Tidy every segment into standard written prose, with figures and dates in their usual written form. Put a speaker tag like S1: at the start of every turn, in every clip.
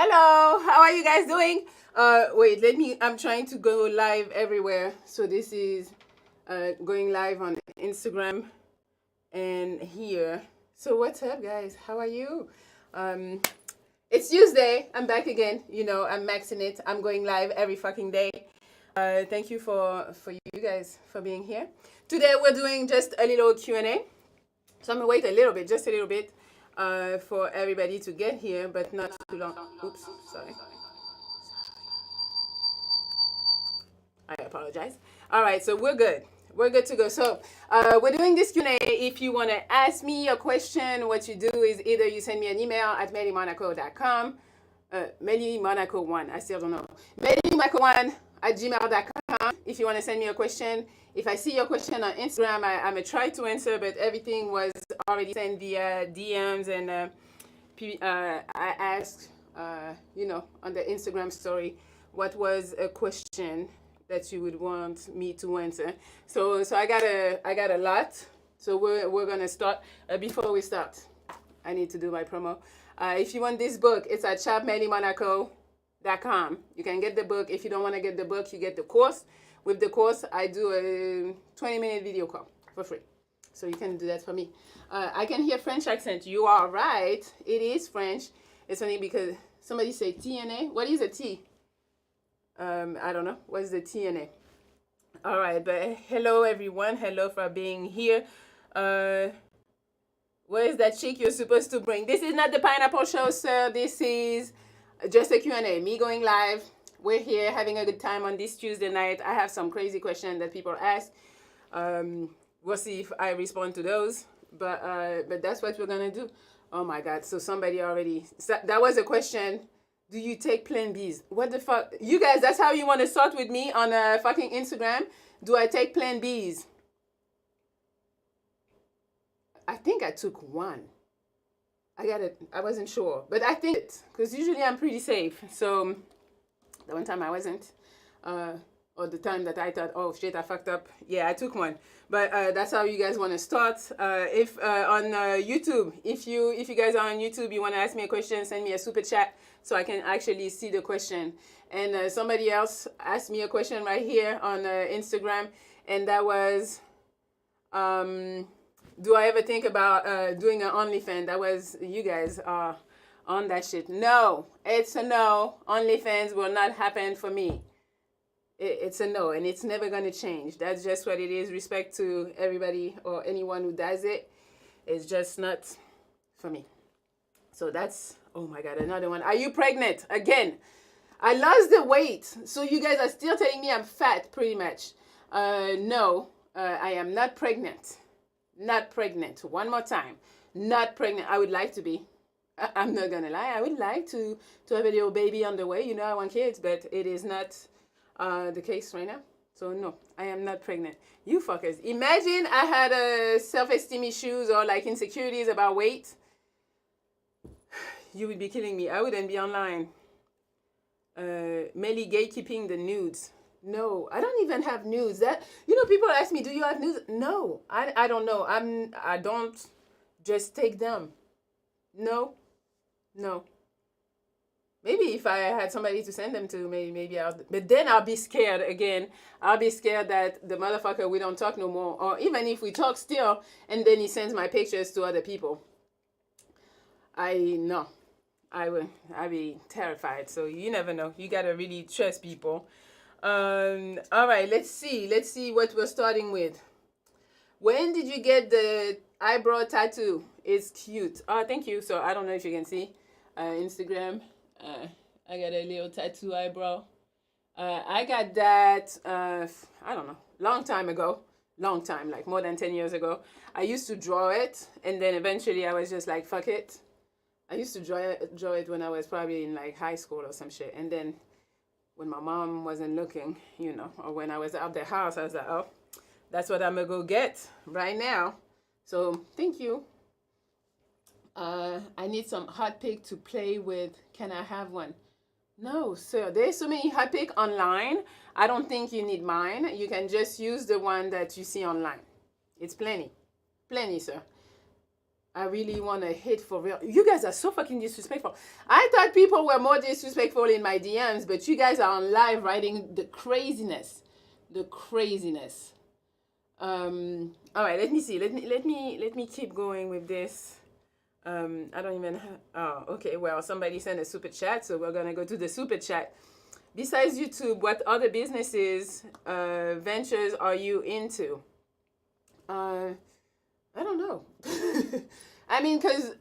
S1: Hello, how are you guys doing? Wait, I'm trying to go live everywhere. So this is going live on Instagram and here. So what's up, guys? How are you? Um, it's Tuesday. I'm back again. You know, I'm maxing it. I'm going live every fucking day. Thank you for you guys for being here. Today we're doing just a little Q&A. So I'm gonna wait a little bit, just a little bit, for everybody to get here, but not too long. Oops, sorry. I apologize. All right, so we're good. We're good to go. So we're doing this Q&A. If you want to ask me a question, what you do is either you send me an email at mellimonaco.com, mellimonaco1, I still don't know, mellimonaco1@gmail.com if you want to send me a question. If I see your question on Instagram, I'm going to try to answer, but everything was already sent via DMs, and I asked, on the Instagram story, what was a question that you would want me to answer. So I got a lot. So we're going to start. Before we start, I need to do my promo. If you want this book, it's at shopmellimonaco.com. You can get the book. If you don't want to get the book, you get the course. With the course, I do a 20-minute video call for free. So you can do that for me. I can hear French accent. You are right. It is French. It's funny because somebody say TNA. What is a T? I don't know. What's the TNA? All right. But hello, everyone. Hello for being here. Where is that chick you're supposed to bring? This is not the Pineapple Show, sir. This is just a Q&A. Me going live. We're here having a good time on this Tuesday night. I have some crazy questions that people ask. We'll see if I respond to those. But that's what we're going to do. Oh, my God. So somebody already... That was a question. Do you take Plan Bs? What the fuck? You guys, that's how you want to start with me on fucking Instagram? Do I take Plan Bs? I think I took one. I wasn't sure. But I think it. Because usually I'm pretty safe. So... The one time I wasn't, or the time that I thought, oh shit, I fucked up. Yeah, I took one. But that's how you guys want to start. If on YouTube, if you guys are on YouTube, you want to ask me a question, send me a super chat so I can actually see the question. And somebody else asked me a question right here on Instagram, and that was, do I ever think about doing an OnlyFans? That was you guys on that shit. No, it's a no. OnlyFans will not happen for me. It's a no, and it's never going to change. That's just what it is. Respect to everybody or anyone who does it. It's just not for me. So that's, oh my God, another one. Are you pregnant? Again, I lost the weight. So you guys are still telling me I'm fat, pretty much. No, I am not pregnant. Not pregnant. One more time. Not pregnant. I would like to be. I'm not gonna lie. I would like to have a little baby on the way. You know, I want kids, but it is not the case right now. So no, I am not pregnant. You fuckers. Imagine I had a self-esteem issues or like insecurities about weight. You would be killing me. I wouldn't be online. Melli gatekeeping the nudes. No, I don't even have nudes. That, people ask me, do you have nudes? No, I don't know. I don't just take them. No. Maybe if I had somebody to send them to, maybe but then I'll be scared again. I'll be scared that the motherfucker, we don't talk no more. Or even if we talk still, and then he sends my pictures to other people. I'd be terrified. So you never know. You gotta really trust people. All right, let's see what we're starting with. When did you get the eyebrow tattoo? It's cute. Oh, thank you. So I don't know if you can see Instagram. I got a little tattoo eyebrow. I got that, I don't know, long time ago. Long time, like more than 10 years ago. I used to draw it, and then eventually I was just like, fuck it. I used to draw it when I was probably in like high school or some shit. And then when my mom wasn't looking, or when I was out the house, I was like, oh, that's what I'm gonna go get right now. So thank you. I need some hot pick to play with. Can I have one? No, sir. There's so many hot pick online. I don't think you need mine. You can just use the one that you see online. It's plenty. Plenty, sir. I really want to hit for real. You guys are so fucking disrespectful. I thought people were more disrespectful in my DMs, but you guys are on live writing the craziness. The craziness. All right, let me see. Let me keep going with this. I don't even have, oh, okay. Well, somebody sent a super chat, so we're gonna go to the super chat. Besides YouTube, what other businesses, ventures are you into? I don't know. I mean, because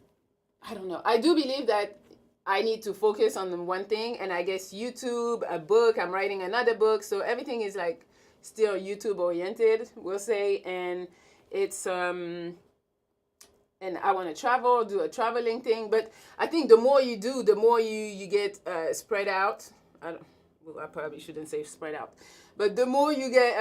S1: I don't know. I do believe that I need to focus on the one thing, and I guess YouTube, a book, I'm writing another book, so everything is like still YouTube oriented, we'll say, and it's and I want to travel, do a traveling thing, but I think the more you do, the more you get spread out. I probably shouldn't say spread out, but the more you get,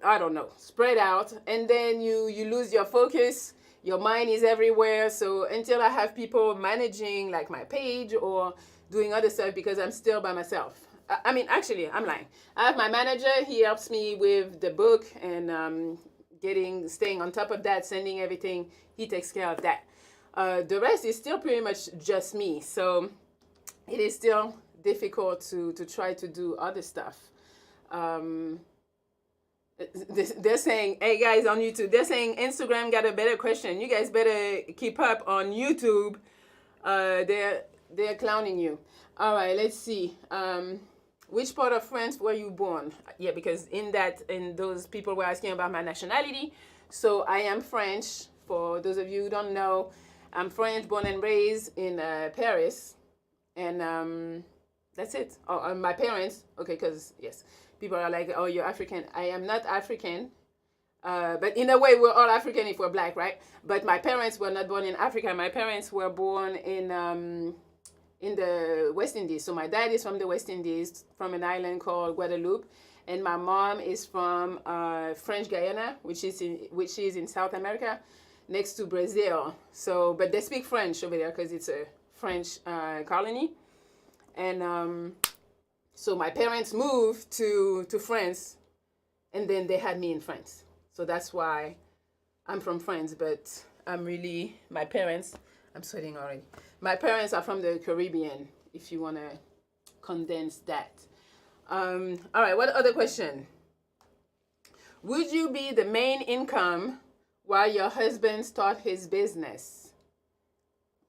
S1: I don't know, spread out, and then you lose your focus. Your mind is everywhere. So until I have people managing like my page or doing other stuff, because I'm still by myself. I mean, actually, I'm lying. I have my manager. He helps me with the book and staying on top of that, sending everything. He takes care of that. The rest is still pretty much just me. So it is still difficult to try to do other stuff. They're saying, hey guys on YouTube, they're saying Instagram got a better question. You guys better keep up on YouTube. They're clowning you. All right, let's see. Which part of France were you born? Yeah, because in those people were asking about my nationality. So I am French. For those of you who don't know, I'm French, born and raised in Paris, and that's it. Oh, my parents. Okay, because yes. People are like, oh, you're African. I am not African. But in a way, we're all African if we're black, right? But my parents were not born in Africa. My parents were born in the West Indies. So my dad is from the West Indies, from an island called Guadeloupe. And my mom is from French Guyana, which is in South America, next to Brazil. So, but they speak French over there because it's a French colony. And so my parents moved to France, and then they had me in France. So that's why I'm from France, but my parents, I'm sweating already. My parents are from the Caribbean, if you want to condense that. All right, what other question? Would you be the main income while your husband start his business?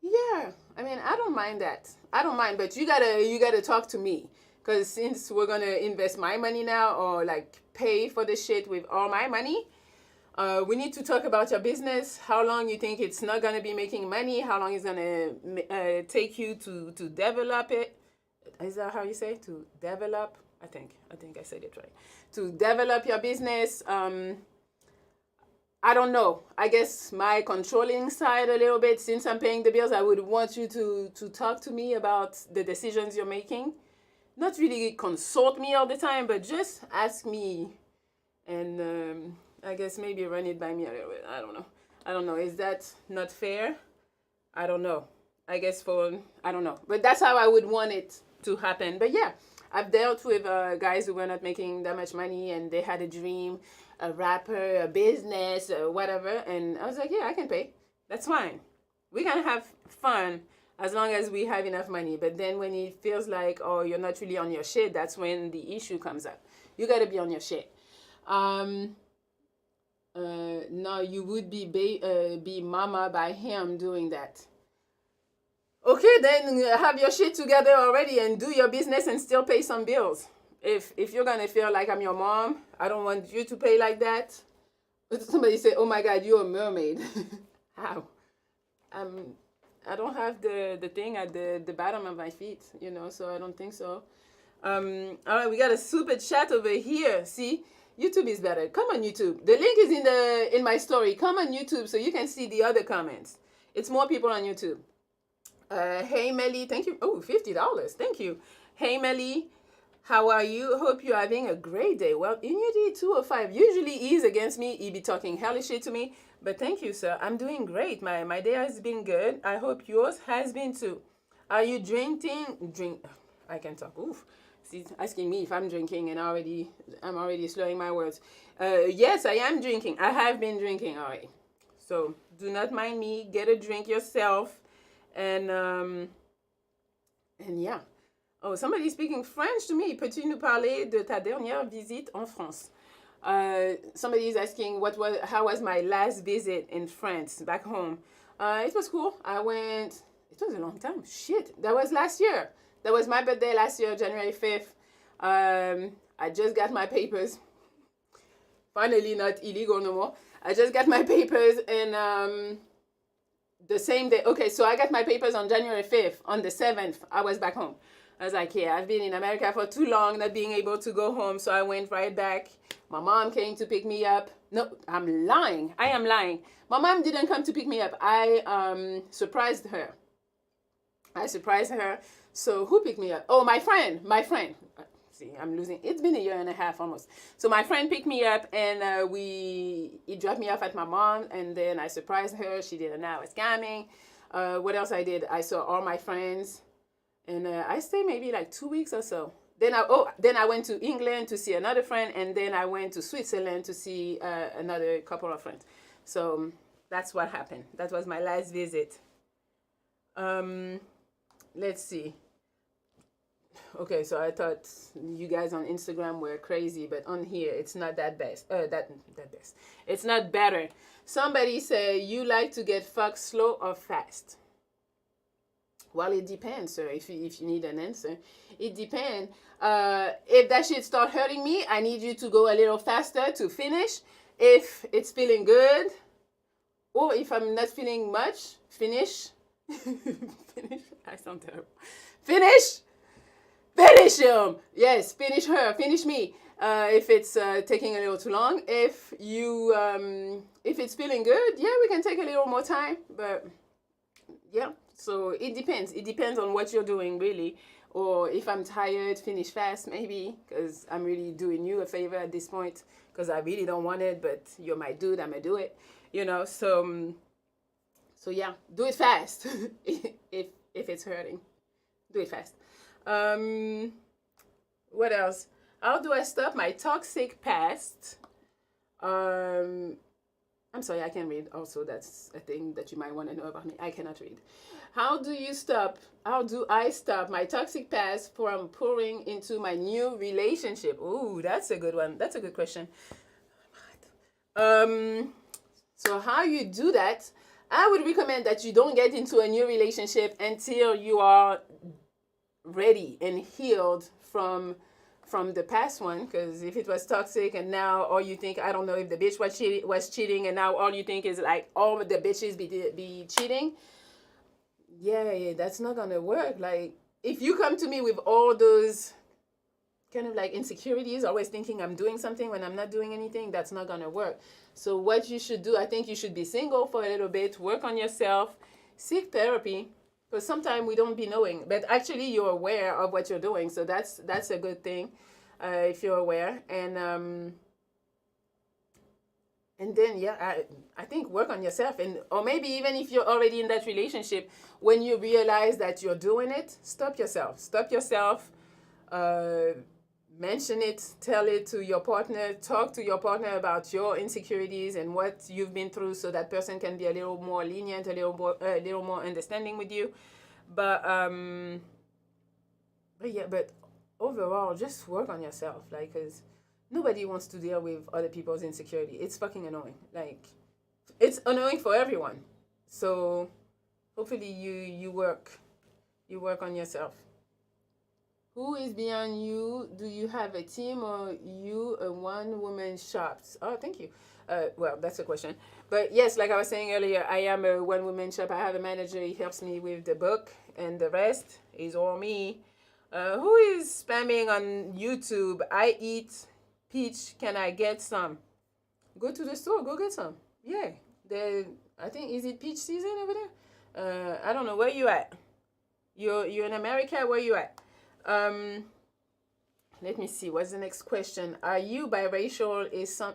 S1: Yeah, I mean, I don't mind that. I don't mind, but you gotta talk to me. Because since we're going to invest my money now or like pay for the shit with all my money, we need to talk about your business, how long you think it's not going to be making money, how long it's going to take you to develop it. Is that how you say? To develop? I think I said it right. To develop your business. I don't know. I guess my controlling side a little bit, since I'm paying the bills, I would want you to talk to me about the decisions you're making. Not really consult me all the time, but just ask me, and I guess maybe run it by me a little bit. I don't know. Is that not fair? I don't know. I guess I don't know. But that's how I would want it to happen. But yeah, I've dealt with guys who were not making that much money, and they had a dream, a rapper, a business, whatever. And I was like, yeah, I can pay. That's fine. We can have fun as long as we have enough money. But then when it feels like, oh, you're not really on your shit, that's when the issue comes up. You got to be on your shit. No, you would be mama by him doing that. Okay, then have your shit together already and do your business and still pay some bills. If you're going to feel like I'm your mom, I don't want you to pay like that. Somebody say, oh my God, you're a mermaid. How? I don't have the thing at the bottom of my feet, so I don't think so. All right, we got a super chat over here. See, YouTube is better. Come on, YouTube. The link is in my story. Come on YouTube so you can see the other comments. It's more people on YouTube. Hey Melli, thank you. Oh, $50. Thank you. Hey Melli, how are you? Hope you're having a great day. Well, Immunity 205 usually is against me. He be talking hellish shit to me. But thank you, sir. I'm doing great. My day has been good. I hope yours has been too. Are you drinking? I can talk. Oof. She's asking me if I'm drinking, and I'm already slurring my words. Yes, I am drinking. I have been drinking already. So do not mind me. Get a drink yourself, and yeah. Oh, somebody speaking French to me. Peux-tu nous parler de ta dernière visite en France? Somebody is asking how was my last visit in France back home. It was cool. I went. It was a long time. Shit, that was last year. That was my birthday last year, January 5th. I just got my papers. Finally, not illegal no more. I just got my papers, and the same day. Okay, so I got my papers on January 5th. On the 7th, I was back home. I was like, yeah, I've been in America for too long, not being able to go home. So I went right back. My mom came to pick me up. No, I'm lying. I am lying. My mom didn't come to pick me up. I surprised her. So who picked me up? Oh, my friend. See, I'm losing. It's been a year and a half almost. So my friend picked me up, and he dropped me off at my mom, and then I surprised her. She didn't know I was coming. What else I did? I saw all my friends. And I stayed maybe like 2 weeks or so. Then I went to England to see another friend, and then I went to Switzerland to see another couple of friends. So that's what happened. That was my last visit. Let's see. Okay, so I thought you guys on Instagram were crazy, but on here it's not that best. That best. It's not better. Somebody say you like to get fucked slow or fast. Well, it depends, sir. If you need an answer, it depends. If that shit start hurting me, I need you to go a little faster to finish. If it's feeling good, or if I'm not feeling much, finish. Finish. I sound terrible. Finish him. Yes, finish her. Finish me. If it's taking a little too long, if it's feeling good, yeah, we can take a little more time. But yeah. So it depends. It depends on what you're doing, really. Or if I'm tired, finish fast, maybe, because I'm really doing you a favor at this point, because I really don't want it, but you're my dude, I'm going to do it, So yeah, do it fast. if it's hurting, do it fast. What else? How do I stop my toxic past? I'm sorry, I can't read. Also, that's a thing that you might want to know about me. I cannot read. How do I stop my toxic past from pouring into my new relationship? Ooh, that's a good one. That's a good question. So how you do that, I would recommend that you don't get into a new relationship until you are ready and healed from the past one. Because if it was toxic and now all you think, I don't know if the bitch was cheating, and now all you think is like all the bitches be cheating, yeah, that's not gonna work. Like, if you come to me with all those kind of like insecurities, always thinking I'm doing something when I'm not doing anything, that's not gonna work. So what you should do, I think you should be single for a little bit, work on yourself, seek therapy, because sometimes we don't be knowing, but actually you're aware of what you're doing. So that's a good thing, if you're aware. And then, yeah, I think work on yourself. Or maybe even if you're already in that relationship, when you realize that you're doing it, stop yourself. Mention it, tell it to your partner, talk to your partner about your insecurities and what you've been through, so that person can be a little more lenient, a little more understanding with you. But overall, just work on yourself, like, because nobody wants to deal with other people's insecurity. It's fucking annoying. Like, it's annoying for everyone. So hopefully you work on yourself. Who is beyond you? Do you have a team, or you a one-woman shop? Oh, thank you. Well, that's a question. But yes, like I was saying earlier, I am a one-woman shop. I have a manager. He helps me with the book, and the rest is all me. Who is spamming on YouTube? I eat peach. Can I get some? Go to the store. Go get some. Yeah. I think, is it peach season over there? I don't know. Where you at? You're in America? Where you at? Let me see. What's the next question? Are you biracial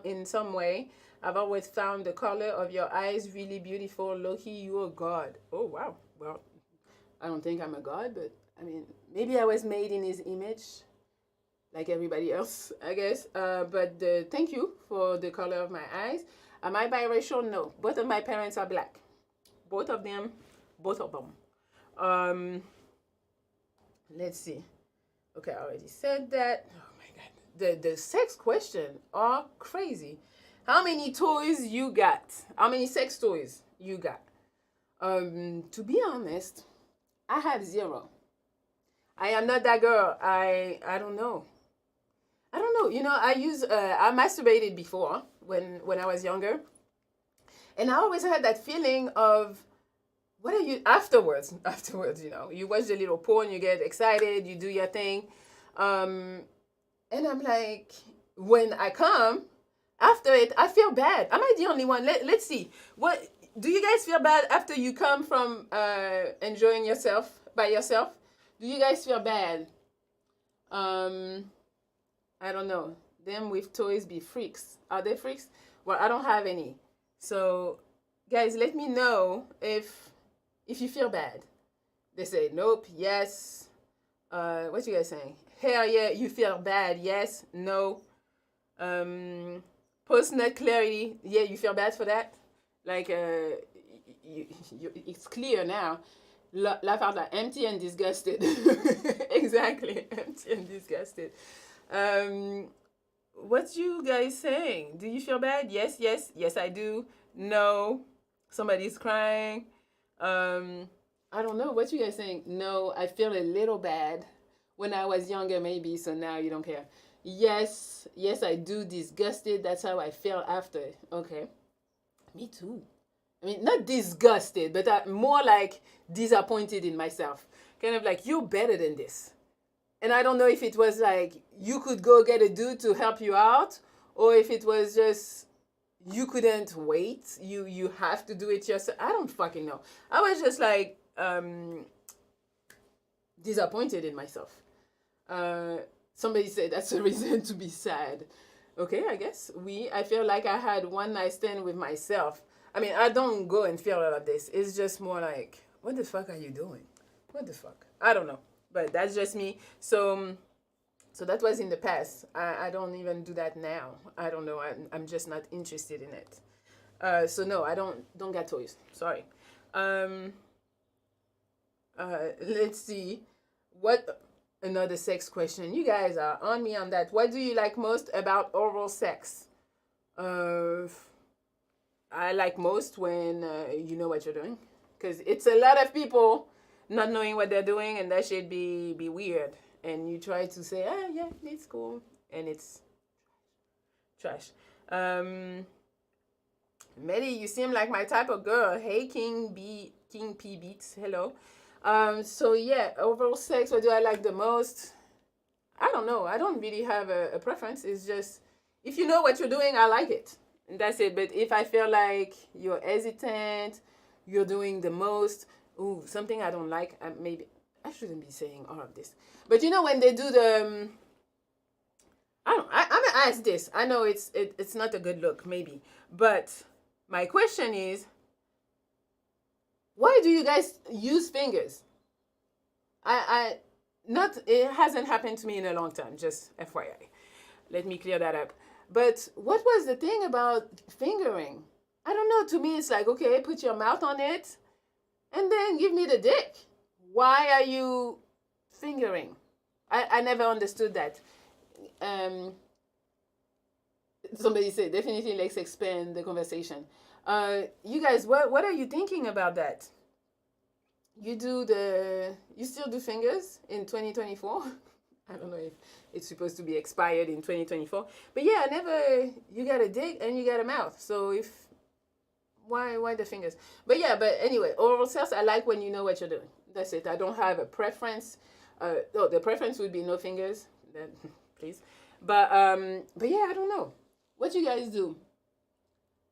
S1: in some way? I've always found the color of your eyes really beautiful. Loki, you're a god. Oh, wow. Well, I don't think I'm a god, but I mean, maybe I was made in his image, like everybody else, I guess. But thank you for the color of my eyes. Am I biracial? No. Both of my parents are black. Both of them. Both of them. Let's see. Okay, I already said that. Oh my god. The sex question are crazy. How many toys you got? How many sex toys you got? To be honest, I have 0. I am not that girl. I don't know. I don't know. You know, I masturbated before when I was younger, and I always had that feeling of what are you afterwards? Afterwards, you know, you watch the little porn, you get excited, you do your thing, and I'm like, when I come after it, I feel bad. Am I the only one? Let's see. What do you guys feel bad after you come from enjoying yourself by yourself? Do you guys feel bad? I don't know. Them with toys be freaks. Are they freaks? Well, I don't have any. So, guys, let me know if you feel bad. They say nope, yes. What you guys saying? Hell yeah, you feel bad? Yes, no. Post nut clarity. Yeah, you feel bad for that? Like, it's clear now. Laugh out loud. Empty and disgusted. Exactly. Empty and disgusted. What you guys saying? Do you feel bad? Yes, yes, yes, I do. No. Somebody's crying. I don't know. What you guys saying? No, I feel a little bad when I was younger, maybe. So now you don't care. Yes, yes, I do. Disgusted. That's how I feel after. Okay. Me too. I mean, not disgusted, but more like disappointed in myself. Kind of like, you're better than this. And I don't know if it was like you could go get a dude to help you out, or if it was just you couldn't wait. You have to do it yourself. I don't fucking know. I was just like disappointed in myself. Somebody said that's a reason to be sad. Okay, I guess I feel like I had one night stand with myself. I mean, I don't go and feel all of this. It's just more like, what the fuck are you doing? What the fuck? I don't know. But that's just me. So that was in the past. I don't even do that now. I don't know. I'm just not interested in it. So no, I don't get toys. Sorry. Let's see. What another sex question? You guys are on me on that. What do you like most about oral sex? I like most when you know what you're doing, because it's a lot of people not knowing what they're doing, and that should be weird. And you try to say, yeah, it's cool, and it's trash. Melli, you seem like my type of girl. Hey, King P Beats. Hello. So yeah, overall sex. What do I like the most? I don't know. I don't really have a preference. It's just if you know what you're doing, I like it. And that's it. But if I feel like you're hesitant, you're doing the most, ooh, something I don't like, maybe I shouldn't be saying all of this. But you know when they do the, I'm gonna ask this. I know it's not a good look, maybe, but my question is, why do you guys use fingers? It hasn't happened to me in a long time. Just FYI, let me clear that up. But what was the thing about fingering? I don't know. To me, it's like, okay, put your mouth on it and then give me the dick. Why are you fingering? I never understood that. Somebody said, definitely let's expand the conversation. You guys, what are you thinking about that? You still do fingers in 2024? I don't know if it's supposed to be expired in 2024. But yeah, you got a dick and you got a mouth. So why the fingers? But yeah, but anyway, oral sex, I like when you know what you're doing. That's it. I don't have a preference. The preference would be no fingers, then, please. But yeah, I don't know. What you guys do?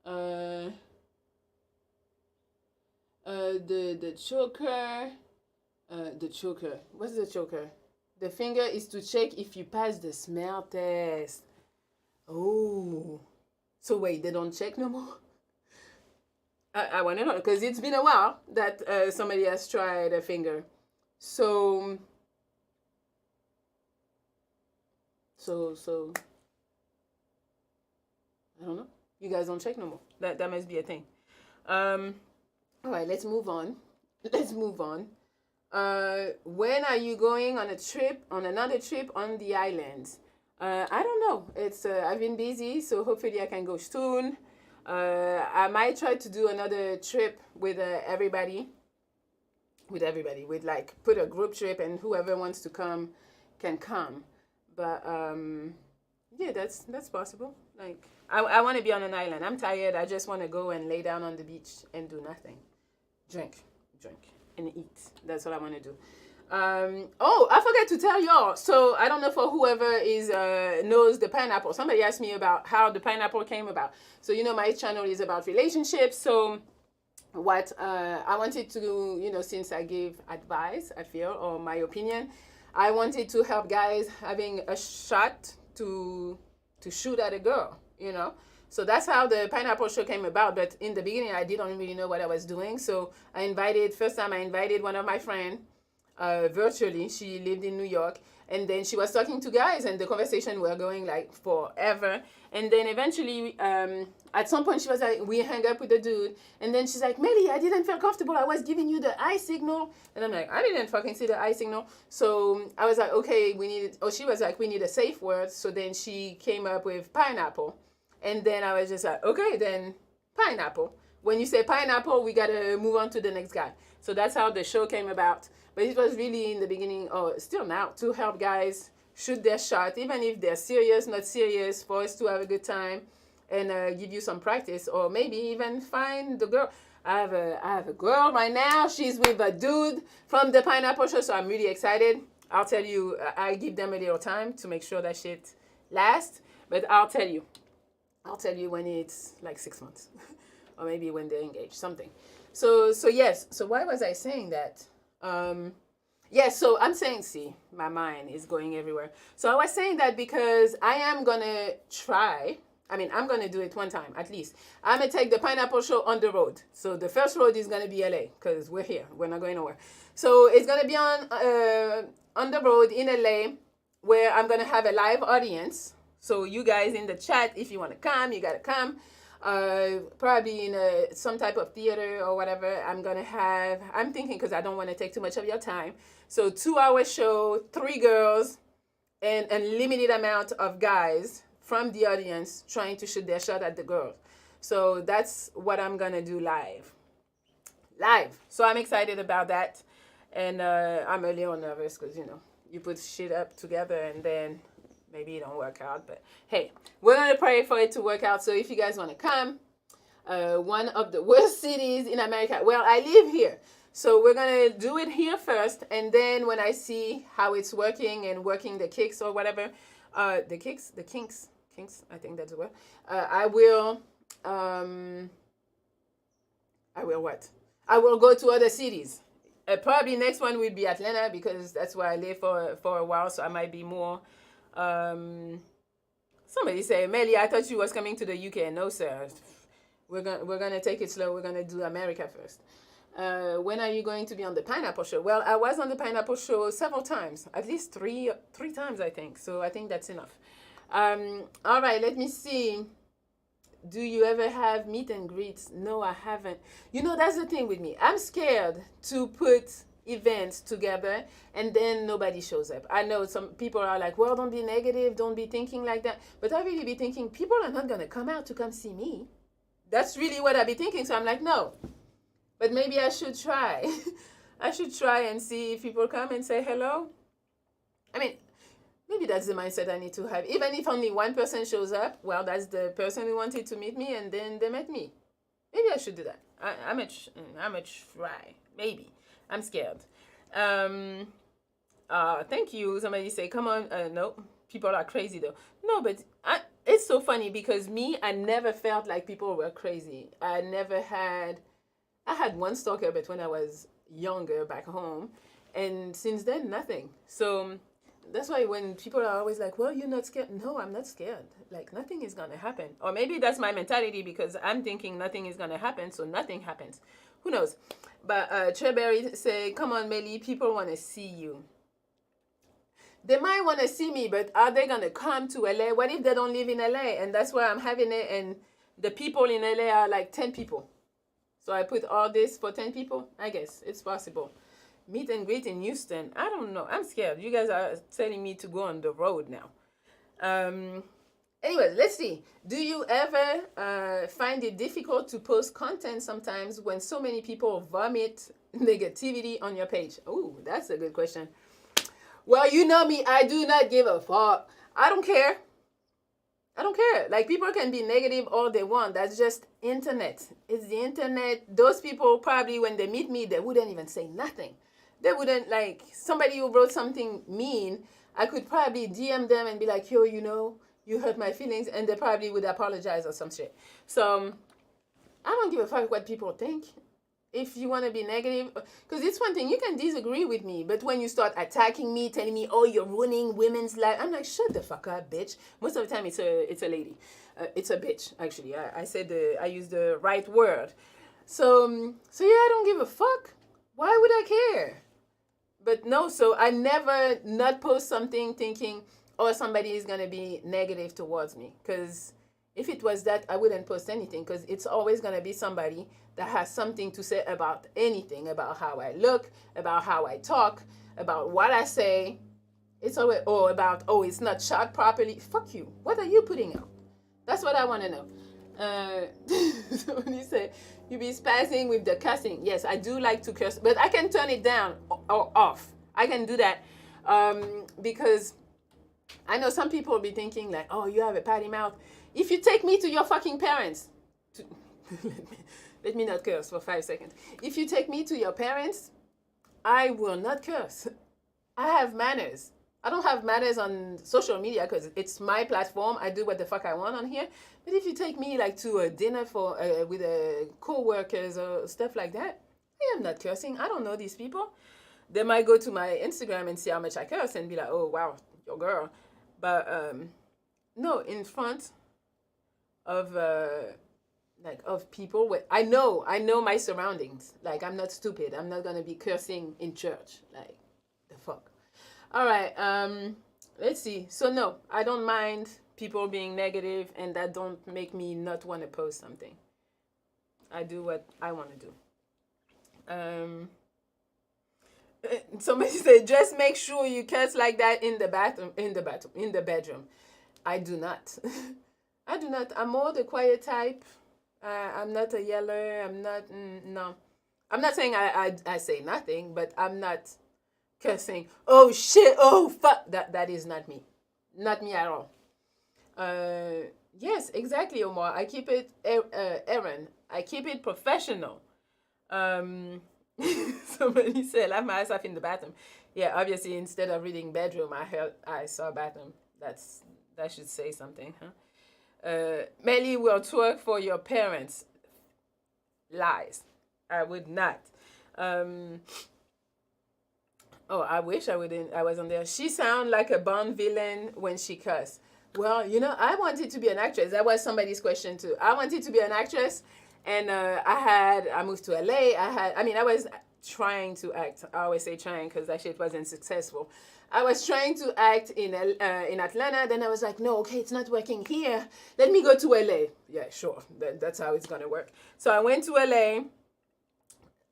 S1: The choker. The choker. What's the choker? The finger is to check if you pass the smell test. Oh. So wait, they don't check no more? I want to know, because it's been a while that somebody has tried a finger. So I don't know. You guys don't check no more. That must be a thing. All right, let's move on. Let's move on. When are you going on a trip, on another trip on the island? I don't know. It's I've been busy, so hopefully I can go soon. I might try to do another trip with everybody. With like put a group trip, and whoever wants to come can come. But yeah, that's possible. Like I want to be on an island. I'm tired. I just want to go and lay down on the beach and do nothing. Drink, and eat. That's what I want to do. Oh, I forgot to tell y'all. So I don't know for whoever is knows the pineapple. Somebody asked me about how the pineapple came about. So you know my channel is about relationships. So what I wanted to do, you know, since I gave advice, I feel, or my opinion, I wanted to help guys having a shot to shoot at a girl, you know. So that's how the pineapple show came about. But in the beginning, I didn't really know what I was doing. So first time I invited one of my friends virtually. She lived in New York. And then she was talking to guys, and the conversation were going like forever. And then eventually, at some point, she was like, we hung up with the dude. And then she's like, Melli, I didn't feel comfortable. I was giving you the eye signal. And I'm like, I didn't fucking see the eye signal. So I was like, okay, she was like, we need a safe word. So then she came up with pineapple. And then I was just like, okay, then pineapple. When you say pineapple, we got to move on to the next guy. So that's how the show came about. But it was really in the beginning, or still now, to help guys shoot their shot, even if they're serious, not serious, for us to have a good time and give you some practice, or maybe even find the girl. I have a girl right now. She's with a dude from the Pineapple Show, so I'm really excited. I'll tell you, I give them a little time to make sure that shit lasts. But I'll tell you when it's like 6 months, or maybe when they're engaged, something. So yes. So why was I saying that? Yes, so I'm saying, see, my mind is going everywhere. So I was saying that because I am going to try, I'm going to do it one time, at least. I'm going to take the Pineapple Show on the road. So the first road is going to be LA, because we're here. We're not going nowhere. So it's going to be on the road in LA, where I'm going to have a live audience. So you guys in the chat, if you want to come, you got to come. Probably in some type of theater or whatever. I'm thinking, because I don't want to take too much of your time. So 2-hour show, 3 girls, and a limited amount of guys from the audience trying to shoot their shot at the girls. So that's what I'm going to do live. So I'm excited about that. And I'm a little nervous because, you know, you put shit up together and then maybe it don't work out, but hey, we're going to pray for it to work out. So if you guys want to come, one of the worst cities in America. Well, I live here. So we're going to do it here first. And then when I see how it's working and working the kicks or whatever, the kinks, I think that's the word. I will what? I will go to other cities. Probably next one will be Atlanta, because that's where I live for a while. So I might be more... somebody say, Melli, I thought you was coming to the UK. No, sir. We're gonna take it slow. We're gonna do America first. When are you going to be on the Pineapple Show? Well, I was on the Pineapple Show several times, at least three times, I think. So I think that's enough. All right, let me see. Do you ever have meet and greets? No, I haven't. You know, that's the thing with me. I'm scared to put events together and then nobody shows up. I know some people are like, well, don't be negative, don't be thinking like that. But I really be thinking, people are not going to come out to come see me. That's really what I be thinking. So I'm like, no. But maybe I should try. I should try and see if people come and say hello. Maybe that's the mindset I need to have. Even if only one person shows up, well, that's the person who wanted to meet me and then they met me. Maybe I should do that. I'm a try. Maybe. I'm scared. Thank you. Somebody say, come on. No, people are crazy though. No, but it's so funny because I never felt like people were crazy. I had one stalker, but when I was younger back home. And since then, nothing. So that's why when people are always like, well, you're not scared. No, I'm not scared. Like, nothing is going to happen. Or maybe that's my mentality because I'm thinking nothing is going to happen, so nothing happens. Who knows? But Treberry say, come on, Melli, people want to see you. They might want to see me, but are they going to come to LA? What if they don't live in LA? And that's why I'm having it. And the people in LA are like 10 people. So I put all this for 10 people. I guess it's possible. Meet and greet in Houston. I don't know. I'm scared. You guys are telling me to go on the road now. Anyway, let's see. Do you ever find it difficult to post content sometimes when so many people vomit negativity on your page? Oh, that's a good question. Well, you know me. I do not give a fuck. I don't care. I don't care. Like, people can be negative all they want. That's just internet. It's the internet. Those people probably, when they meet me, they wouldn't even say nothing. They wouldn't, like, somebody who wrote something mean, I could probably DM them and be like, yo, you know, you hurt my feelings. And they probably would apologize or some shit. So I don't give a fuck what people think. If you want to be negative, because it's one thing, you can disagree with me, but when you start attacking me, telling me, oh, you're ruining women's life, I'm like, shut the fuck up, bitch. Most of the time it's a lady. It's a bitch, actually. I used the right word. So yeah, I don't give a fuck. Why would I care? But no, so I never not post something thinking, oh, somebody is going to be negative towards me. Because if it was that, I wouldn't post anything, because it's always going to be somebody that has something to say about anything, about how I look, about how I talk, about what I say. It's always, it's not shot properly. Fuck you. What are you putting out? That's what I want to know. So when you say you be spazzing with the cussing, yes, I do like to curse, but I can turn it down or off. I can do that because I know some people will be thinking like, oh, you have a potty mouth. If you take me to your fucking parents, let me not curse for 5 seconds. If you take me to your parents, I will not curse. I have manners. I don't have manners on social media because it's my platform. I do what the fuck I want on here. But if you take me like to a dinner for with co-workers or stuff like that, I am not cursing. I don't know these people. They might go to my Instagram and see how much I curse and be like, oh, wow, your girl. But no, in front of of people I know my surroundings. Like, I'm not stupid. I'm not gonna be cursing in church. Like, the fuck. All right, let's see. So no, I don't mind people being negative, and that don't make me not want to post something. I do what I want to do. Somebody said, just make sure you curse like that in the bedroom. I do not. I do not. I'm more the quiet type. I'm not a yeller. I'm not, no. I'm not saying I say nothing, but I'm not cursing. Oh, shit. Oh, fuck. That is not me. Not me at all. Yes, exactly, Omar. I keep it, Aaron. I keep it professional. Somebody said, laugh my ass off in the bathroom. Yeah, obviously, instead of reading bedroom, I saw bathroom. That should say something, huh? Melli will twerk for your parents. Lies. I would not. Oh, I wish I wasn't there. She sound like a Bond villain when she cuss. Well, you know, I wanted to be an actress. That was somebody's question too. I wanted to be an actress, and I moved to LA. I was trying to act. I always say trying because that shit wasn't successful. I was trying to act in Atlanta. Then I was like, no, okay, it's not working here. Let me go to LA. Yeah, sure. That's how it's going to work. So I went to LA.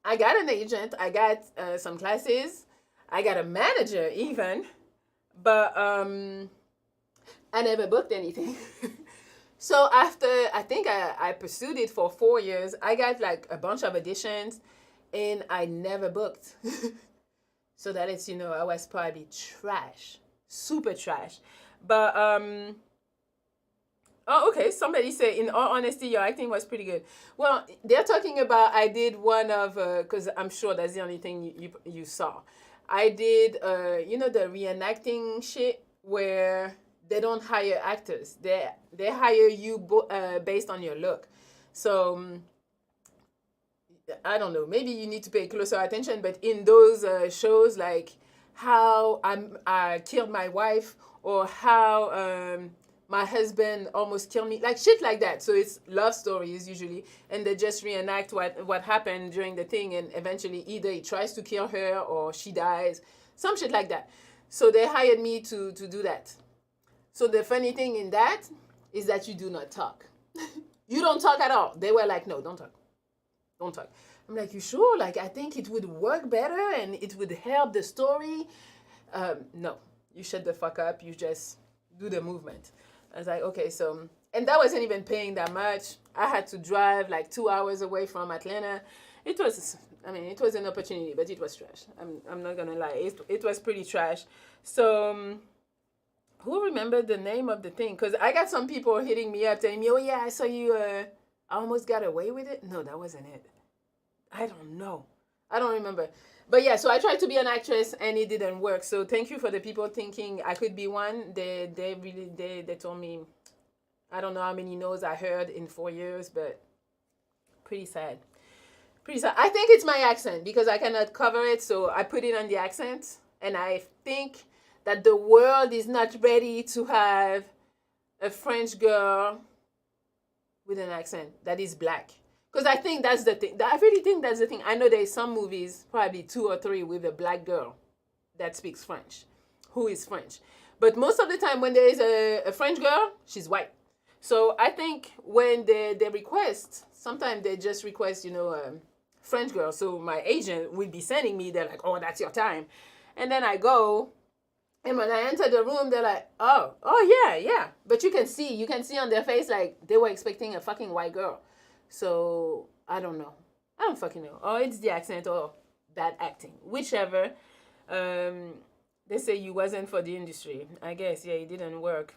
S1: I got an agent. I got some classes. I got a manager even. But I never booked anything. So after, I think I pursued it for 4 years. I got like a bunch of auditions and I never booked. So that lets you know I was probably trash, super trash. But oh, okay. Somebody said, in all honesty, your acting was pretty good. Well, they're talking about I did one of because I'm sure that's the only thing you saw. I did the reenacting shit where they don't hire actors. They hire you based on your look. So I don't know, maybe you need to pay closer attention, but in those shows, like how I killed my wife, or how my husband almost killed me, like shit like that. So it's love stories usually, and they just reenact what happened during the thing, and eventually either he tries to kill her or she dies, some shit like that. So they hired me to do that. So the funny thing in that is that you do not talk. You don't talk at all. They were like, no, don't talk. Don't talk. I'm like, you sure? Like, I think it would work better and it would help the story. No, you shut the fuck up. You just do the movement. I was like, okay, so, and that wasn't even paying that much. I had to drive like 2 hours away from Atlanta. It was, I mean, it was an opportunity, but it was trash. I'm not gonna lie. It was pretty trash. So, who remembered the name of the thing? Because I got some people hitting me up telling me, oh yeah, I saw you, I almost got away with it. No, that wasn't it. I don't know. I don't remember. But yeah, so I tried to be an actress and it didn't work. So thank you for the people thinking I could be one. They told me, I don't know how many no's I heard in 4 years, but pretty sad. Pretty sad. I think it's my accent because I cannot cover it, so I put it on the accent. And I think that the world is not ready to have a French girl with an accent that is black. Because I think that's the thing. I really think that's the thing. I know there's some movies, probably 2 or 3, with a black girl that speaks French, who is French. But most of the time when there is a French girl, she's white. So I think when they request, sometimes they just request, French girl. So my agent will be sending me, they're like, oh, that's your time. And then I go, and when I enter the room, they're like, oh, yeah. But you can see on their face, like, they were expecting a fucking white girl. So, I don't know. I don't fucking know. Or it's the accent or bad acting. Whichever. They say you wasn't for the industry. I guess, yeah, it didn't work.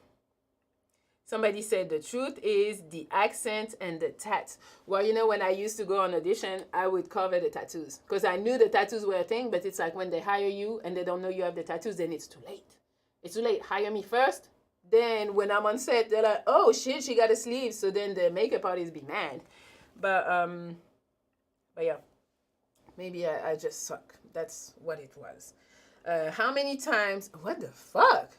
S1: Somebody said the truth is the accent and the tats. Well, when I used to go on audition, I would cover the tattoos. Because I knew the tattoos were a thing, but it's like when they hire you and they don't know you have the tattoos, then it's too late. It's too late. Hire me first. Then when I'm on set, they're like, oh shit, she got a sleeve. So then the makeup artists be mad. But yeah, maybe I just suck. That's what it was. How many times, what the fuck?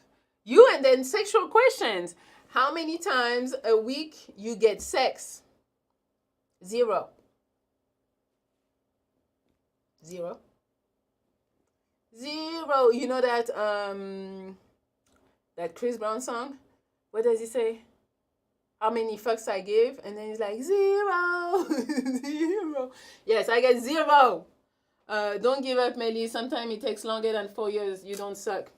S1: You and then sexual questions. How many times a week you get sex? 0. 0. 0. You know that Chris Brown song? What does he say? How many fucks I give? And then he's like, 0. 0. Yes, I get 0. Don't give up, Melli. Sometimes it takes longer than 4 years. You don't suck.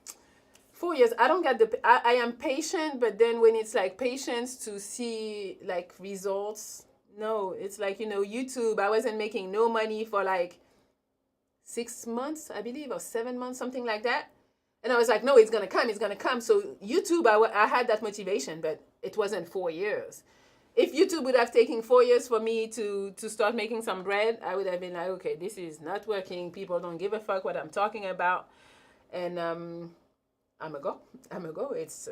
S1: 4 years, I don't get I am patient, but then when it's like patience to see like results, no, it's like, YouTube, I wasn't making no money for like 6 months, I believe, or 7 months, something like that. And I was like, no, it's going to come. So YouTube, I had that motivation, but it wasn't 4 years. If YouTube would have taken 4 years for me to start making some bread, I would have been like, okay, this is not working. People don't give a fuck what I'm talking about. And, I'm a go. It's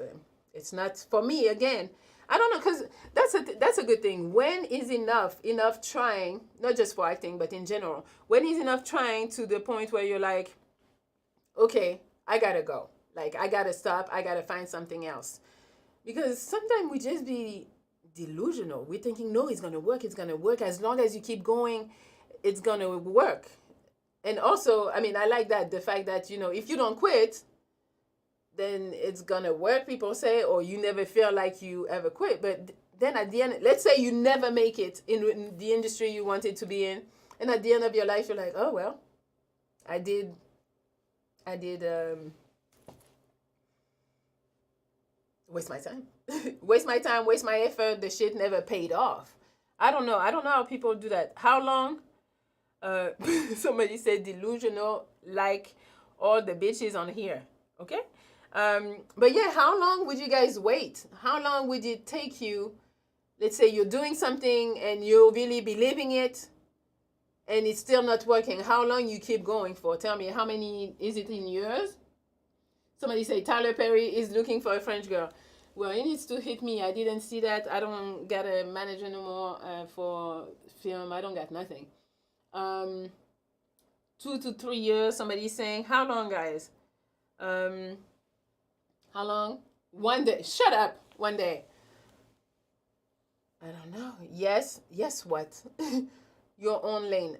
S1: not for me again. I don't know, because that's a good thing. When is enough trying, not just for acting, but in general? When is enough trying to the point where you're like, okay, I gotta go. Like, I gotta stop. I gotta find something else. Because sometimes we just be delusional. We're thinking, no, it's gonna work. It's gonna work. As long as you keep going, it's gonna work. And also, I mean, I like that, the fact that, if you don't quit, then it's gonna work, people say, or you never feel like you ever quit. But then at the end, let's say you never make it in the industry you wanted to be in, and at the end of your life, you're like, oh well, I did waste my time. Waste my time, waste my effort, the shit never paid off. I don't know how people do that. How long? Somebody said delusional, like all the bitches on here. Okay. But yeah, how long would you guys wait? How long would it take you? Let's say you're doing something and you really believing it and it's still not working. How long you keep going for? Tell me, how many, is it in years? Somebody say Tyler Perry is looking for a French girl. Well, he needs to hit me. I didn't see that. I don't got a manager no more for film. I don't got nothing. 2 to 3 years. Somebody's saying, how long, guys? How long? 1 day. Shut up. 1 day. I don't know. Yes. Yes, what? Your own lane.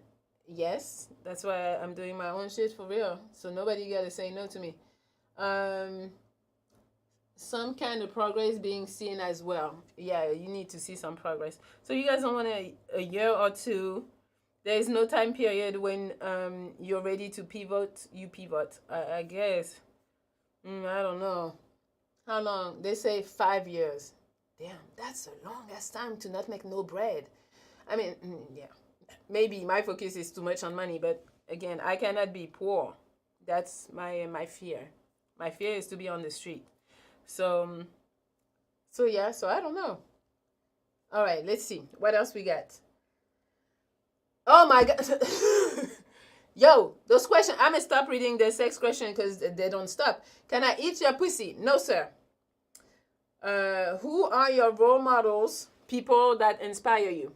S1: Yes. That's why I'm doing my own shit for real. So nobody got to say no to me. some kind of progress being seen as well. Yeah, you need to see some progress. So you guys don't want a year or two. There is no time period when you're ready to pivot. You pivot. I guess. I don't know. How long? They say 5 years. Damn, that's the longest time to not make no bread. I mean, yeah. Maybe my focus is too much on money, but again, I cannot be poor. That's my fear. My fear is to be on the street. So yeah, so I don't know. All right, let's see. What else we got? Oh my god. Yo, those questions, I'm gonna stop reading the sex question because they don't stop. Can I eat your pussy? No, sir. Who are your role models, people that inspire you?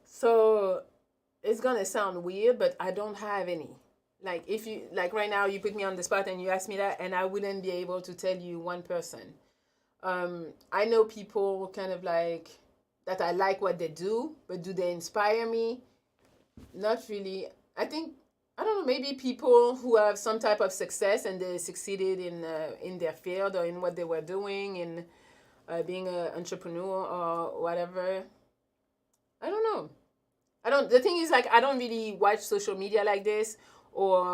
S1: So it's gonna sound weird, but I don't have any. Like if you like right now, you put me on the spot and you ask me that, and I wouldn't be able to tell you one person. I know people kind of like that I like what they do, but do they inspire me? Not really. I don't know, maybe people who have some type of success and they succeeded in their field or in what they were doing, in being an entrepreneur or whatever. I don't know. I don't. The thing is, like, I don't really watch social media like this, or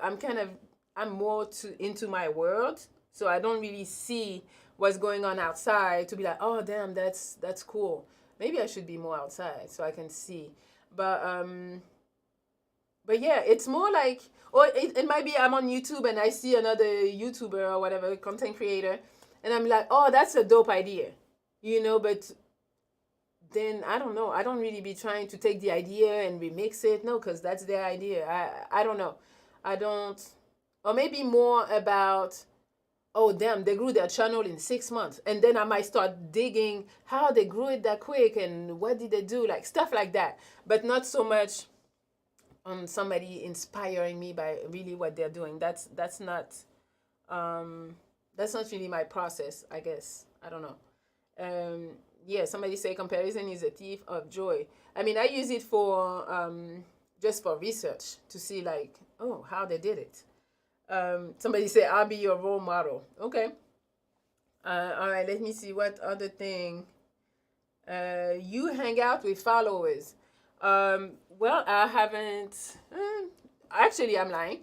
S1: I'm more into my world, so I don't really see what's going on outside to be like, oh damn, that's cool. Maybe I should be more outside so I can see. But yeah, it's more like, or it might be I'm on YouTube and I see another YouTuber or whatever content creator, and I'm like, oh, that's a dope idea, But then I don't know. I don't really be trying to take the idea and remix it. No, because that's their idea. I don't know. I don't. Or maybe more about, oh damn, they grew their channel in 6 months, and then I might start digging how they grew it that quick and what did they do, like stuff like that. But not so much on somebody inspiring me by really what they're doing. That's not really my process, I guess. I don't know. Yeah, somebody say comparison is a thief of joy. I mean, I use it for just for research to see like, oh, how they did it. Somebody say I'll be your role model. Okay. All right, let me see what other thing. You hang out with followers. Well, I haven't. Actually, I'm lying.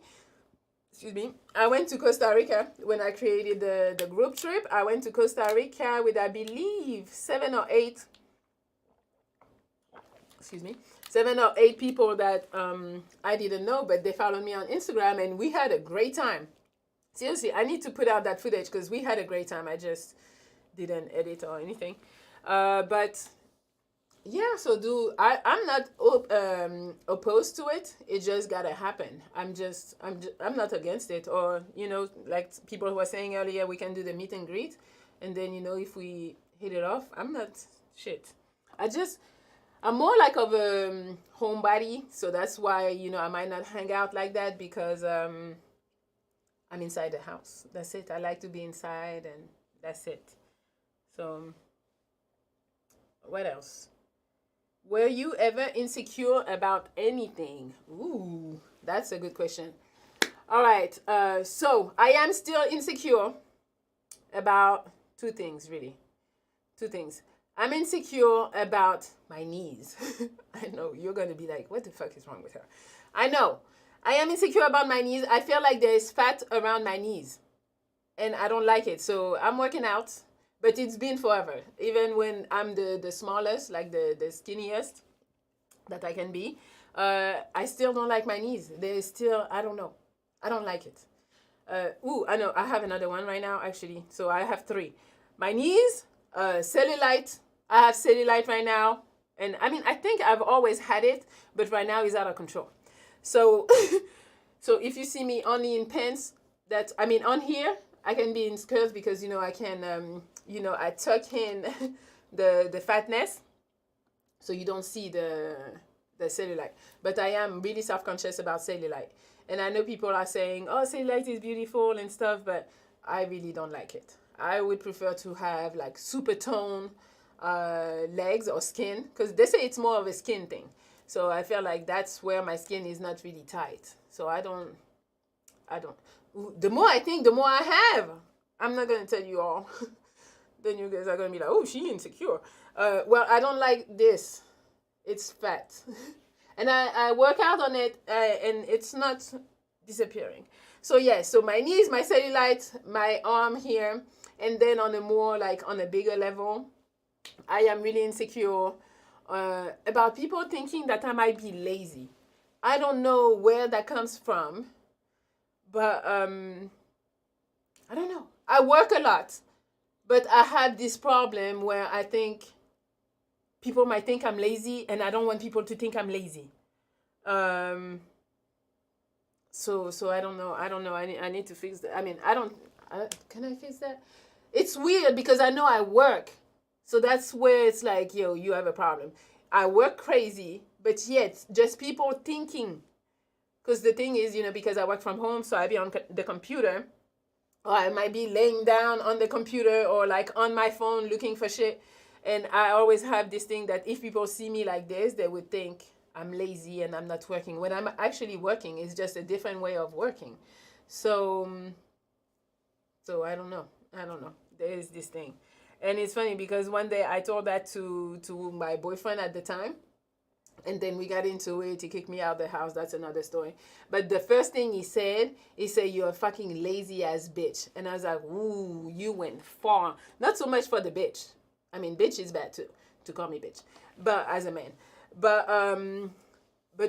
S1: Excuse me. I went to Costa Rica when I created the group trip. I went to Costa Rica with, I believe, 7 or 8. Excuse me. 7 or 8 people that I didn't know, but they followed me on Instagram, and we had a great time. Seriously, I need to put out that footage because we had a great time. I just didn't edit or anything. But yeah, so I'm not opposed to it. It just gotta happen. I'm not against it. Or like people were saying earlier, we can do the meet and greet, and then if we hit it off, I'm not shit. I'm more like of a homebody, so that's why I might not hang out like that because I'm inside the house. That's it. I like to be inside, and that's it. So what else? Were you ever insecure about anything? Ooh, that's a good question. All right. So I am still insecure about 2 things, really. 2 things. I'm insecure about my knees. I know you're going to be like, what the fuck is wrong with her? I know. I am insecure about my knees. I feel like there is fat around my knees, and I don't like it. So I'm working out. But it's been forever. Even when I'm the smallest, like the skinniest that I can be, I still don't like my knees. They're still, I don't know. I don't like it. I know. I have another one right now, actually. So I have 3. My knees, cellulite. I have cellulite right now. And I mean, I think I've always had it, but right now it's out of control. So, so if you see me only in pants, on here, I can be in skirts because, I can, I tuck in the fatness so you don't see the cellulite. But I am really self-conscious about cellulite. And I know people are saying, oh, cellulite is beautiful and stuff, but I really don't like it. I would prefer to have like super tone legs or skin, because they say it's more of a skin thing. So I feel like that's where my skin is not really tight. So I don't. The more I think, the more I have. I'm not gonna tell you all. Then you guys are gonna be like, oh, she insecure. Well, I don't like this. It's fat, and I work out on it, and it's not disappearing. So yeah, so my knees, my cellulite, my arm here, and then on a more like on a bigger level, I am really insecure about people thinking that I might be lazy. I don't know where that comes from, but I don't know. I work a lot, but I have this problem where I think people might think I'm lazy, and I don't want people to think I'm lazy. Um, so I don't know. I don't know. I need to fix that. I mean, can I fix that? It's weird because I know I work. So that's where it's like, yo, you have a problem. I work crazy, but yet just people thinking. Because the thing is, because I work from home, so I be on the computer, or I might be laying down on the computer or like on my phone looking for shit. And I always have this thing that if people see me like this, they would think I'm lazy and I'm not working. When I'm actually working, it's just a different way of working. So I don't know. There is this thing. And it's funny because one day I told that to my boyfriend at the time. And then we got into it. He kicked me out of the house. That's another story. But the first thing he said, you're a fucking lazy ass bitch. And I was like, ooh, you went far. Not so much for the bitch. I mean, bitch is bad too, to call me bitch. But as a man. But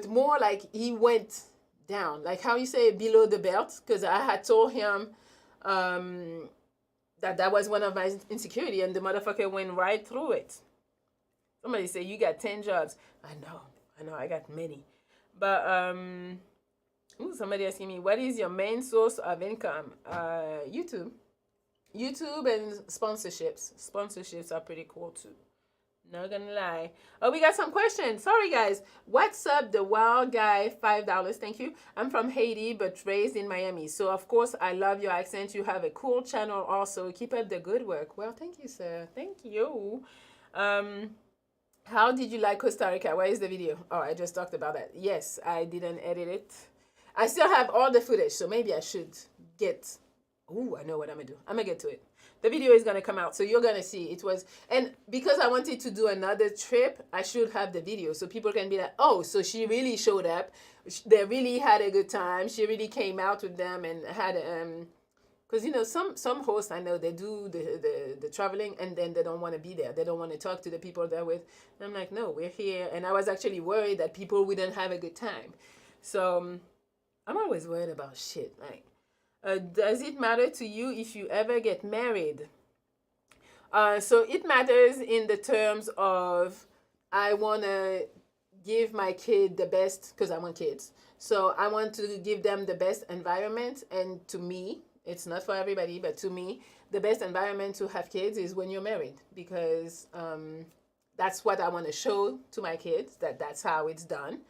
S1: more like he went down. Like how you say below the belt. Because I had told him that was one of my insecurity. And the motherfucker went right through it. Somebody say you got 10 jobs. I know, I got many. But somebody asking me, what is your main source of income? YouTube and sponsorships. Sponsorships are pretty cool too. Not gonna lie. Oh, we got some questions. Sorry guys. What's up, the wild guy? $5. Thank you. I'm from Haiti but raised in Miami. So of course I love your accent. You have a cool channel also. Keep up the good work. Well, thank you, sir. Thank you. How did you like Costa Rica? Where is the video? Oh, I just talked about that. Yes, I didn't edit it. I still have all the footage, so maybe I should get... Ooh, I know what I'm going to do. I'm going to get to it. The video is going to come out, so you're going to see. It was... And because I wanted to do another trip, I should have the video, so people can be like, oh, so she really showed up. They really had a good time. She really came out with them and had... Because, some hosts, I know, they do the traveling and then they don't want to be there. They don't want to talk to the people they're with. And I'm like, no, we're here. And I was actually worried that people wouldn't have a good time. So I'm always worried about shit. Like, does it matter to you if you ever get married? So it matters in the terms of I want to give my kid the best, because I want kids. So I want to give them the best environment. And to me, it's not for everybody, but to me, the best environment to have kids is when you're married, because that's what I want to show to my kids, that's how it's done.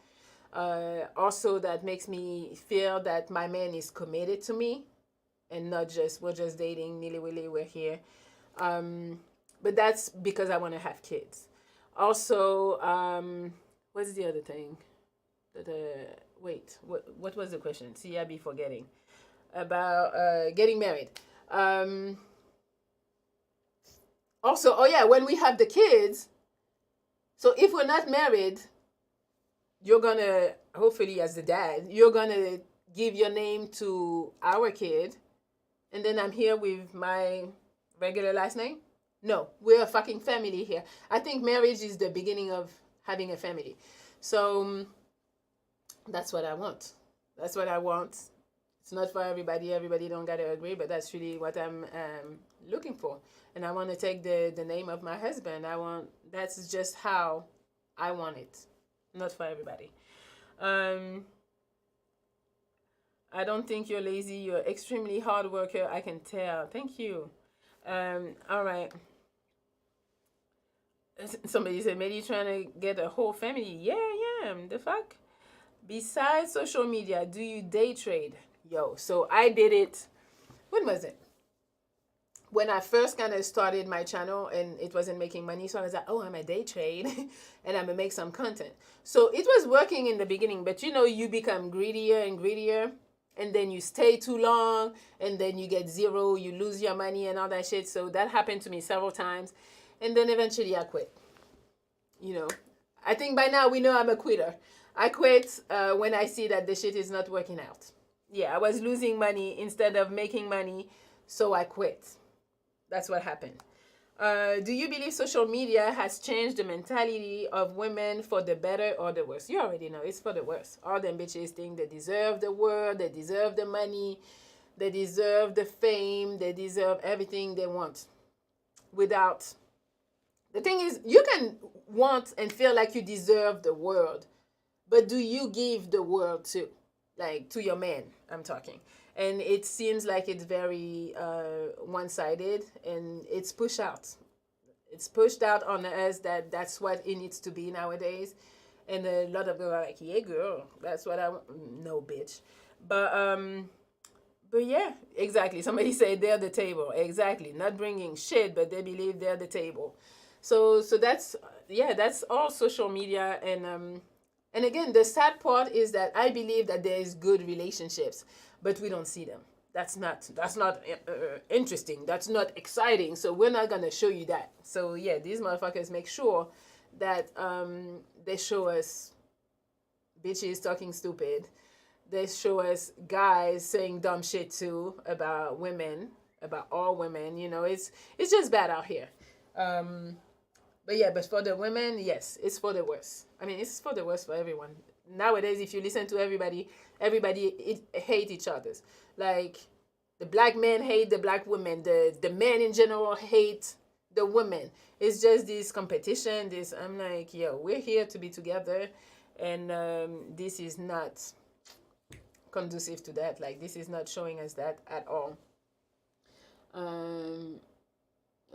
S1: Also, that makes me feel that my man is committed to me and not just, we're just dating, nilly-willy, we're here. But that's because I want to have kids. Also, what's the other thing? Wait, what was the question? See, I be forgetting. About getting married. Also, oh yeah, when we have the kids, so if we're not married, you're gonna, hopefully as the dad, you're gonna give your name to our kid, and then I'm here with my regular last name. No, we're a fucking family here. I think marriage is the beginning of having a family. So that's what I want. That's what I want. It's not for everybody. Everybody don't gotta agree, but that's really what I'm looking for. And I want to take the name of my husband. That's just how I want it. Not for everybody. I don't think you're lazy. You're extremely hard worker. I can tell. Thank you. All right. Somebody said, maybe you're trying to get a whole family. Yeah. The fuck? Besides social media, do you day trade? Yo, so I did it. When was it? When I first kind of started my channel and it wasn't making money. So I was like, oh, I'm a day trade and I'm going to make some content. So it was working in the beginning, but you become greedier and greedier. and then you stay too long, and then you get zero, you lose your money and all that shit. So that happened to me several times. And then eventually I quit. You know, I think by now we know I'm a quitter. I quit when I see that the shit is not working out. Yeah, I was losing money instead of making money, so I quit. That's what happened. Do you believe social media has changed the mentality of women for the better or the worse? You already know it's for the worse. All them bitches think they deserve the world, they deserve the money, they deserve the fame, they deserve everything they want. Without, the thing is, you can want and feel like you deserve the world, but do you give the world to, like, to your man? I'm talking. And it seems like it's very one-sided, and it's pushed out. It's pushed out on us that that's what it needs to be nowadays. And a lot of girls are like, yeah, girl, that's what I want. No, bitch. But yeah, exactly. Somebody said they're the table. Exactly. Not bringing shit, but they believe they're the table. So that's, yeah, that's all social media. And again, the sad part is that I believe that there is good relationships, but we don't see them. That's not interesting. That's not exciting. So we're not gonna show you that. So yeah, these motherfuckers make sure that they show us bitches talking stupid. They show us guys saying dumb shit too about women, about all women. You know, it's just bad out here. But yeah, but for the women, yes, it's for the worst. I mean, it's for the worst for everyone. Nowadays, if you listen to everybody hate each other. Like, the black men hate the black women. The men in general hate the women. It's just this competition. I'm like, yo, we're here to be together. And this is not conducive to that. Like, this is not showing us that at all.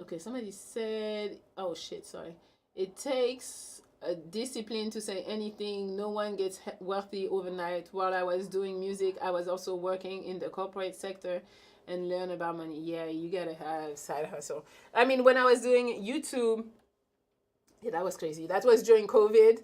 S1: Okay, somebody said, oh shit, sorry. It takes a discipline to say anything. No one gets wealthy overnight. While I was doing music, I was also working in the corporate sector and learn about money. Yeah, you gotta have side hustle. I mean, when I was doing YouTube, yeah, that was crazy. That was during COVID.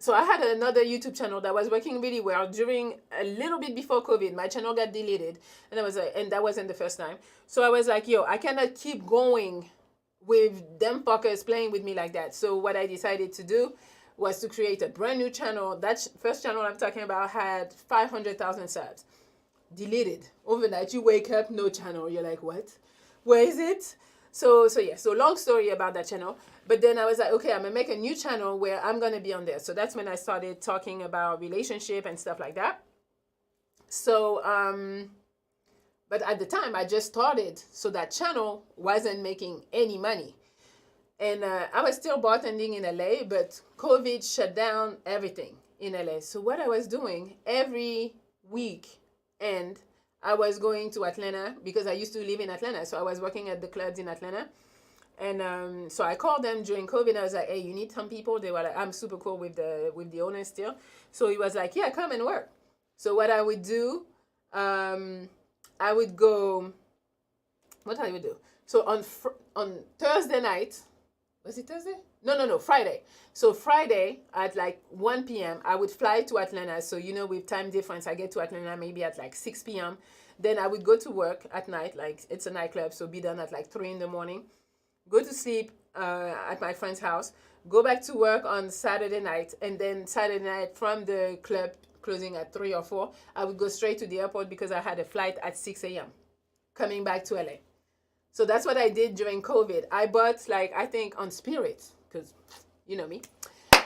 S1: So I had another YouTube channel that was working really well during a little bit before COVID. My channel got deleted, and I was like, and that wasn't the first time. So I was like, yo, I cannot keep going with them fuckers playing with me like that. So what I decided to do was to create a brand new channel. That first channel I'm talking about had 500,000 subs. Deleted overnight. You wake up, no channel. You're like, what? Where is it? So long story about that channel. But then I was like, okay, I'm gonna make a new channel where I'm gonna be on there. So that's when I started talking about relationship and stuff like that. So but at the time I just started, so that channel wasn't making any money. And I was still bartending in LA, but COVID shut down everything in LA. So what I was doing every week, and I was going to Atlanta because I used to live in Atlanta. So I was working at the clubs in Atlanta. And so I called them during COVID. I was like, hey, you need some people? They were like, I'm super cool with the owner still. So he was like, yeah, come and work. So what I would do, I would go, what I would do? So on Thursday night, was it Thursday? No, Friday. So Friday at like 1 p.m., I would fly to Atlanta. So, you know, with time difference, I get to Atlanta maybe at like 6 p.m. Then I would go to work at night, like it's a nightclub, so be done at like 3 in the morning. Go to sleep at my friend's house, go back to work on Saturday night, and then Saturday night from the club closing at 3 or 4, I would go straight to the airport because I had a flight at 6 a.m. coming back to LA. So that's what I did during COVID. I bought, like, I think on Spirit, because you know me.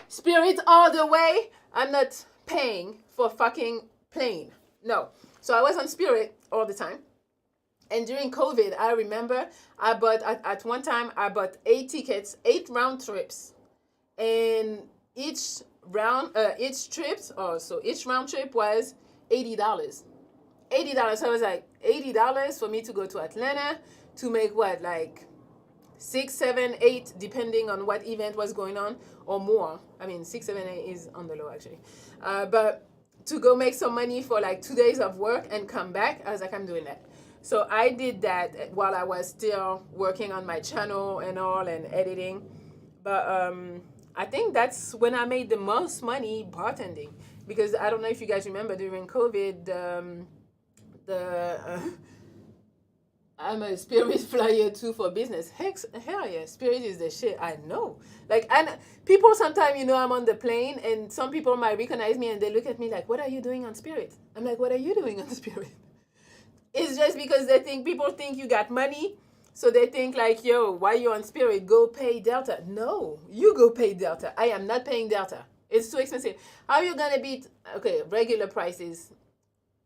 S1: Spirit all the way. I'm not paying for fucking plane. No. So I was on Spirit all the time. And during COVID, I remember I bought, at one time, I bought 8 tickets, 8 round trips. And each round trip was $80. $80. So I was like, $80 for me to go to Atlanta to make what, like 6, 7, 8, depending on what event was going on, or more. I mean, 6, 7, 8 is on the low actually. But to go make some money for like 2 days of work and come back, I was like, I'm doing that. So I did that while I was still working on my channel and all and editing. But I think that's when I made the most money bartending, because I don't know if you guys remember during COVID, I'm a spirit flyer too for business. Hell yeah, spirit is the shit. I know. Like, and people sometimes, I'm on the plane, and some people might recognize me, and they look at me like, "What are you doing on spirit?" I'm like, "What are you doing on spirit?" It's just because people think you got money, so they think like, "Yo, why you on spirit? Go pay Delta." No, you go pay Delta. I am not paying Delta. It's too expensive. How are you gonna beat? Okay, regular prices.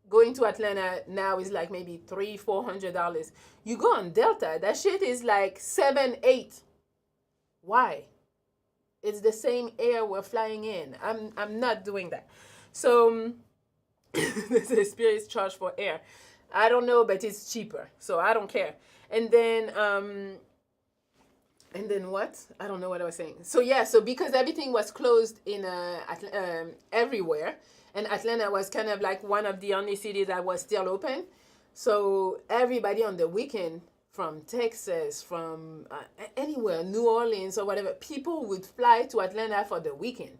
S1: Going to Atlanta now is like maybe $300-$400. You go on Delta, that shit is like 7-8. Why? It's the same air we're flying in. I'm not doing that. So the spirits charge for air. I don't know, but it's cheaper, so I don't care. And then what? I don't know what I was saying. So yeah, so because everything was closed in everywhere, and Atlanta was kind of like one of the only cities that was still open. So everybody on the weekend from Texas, from anywhere, New Orleans or whatever, people would fly to Atlanta for the weekend.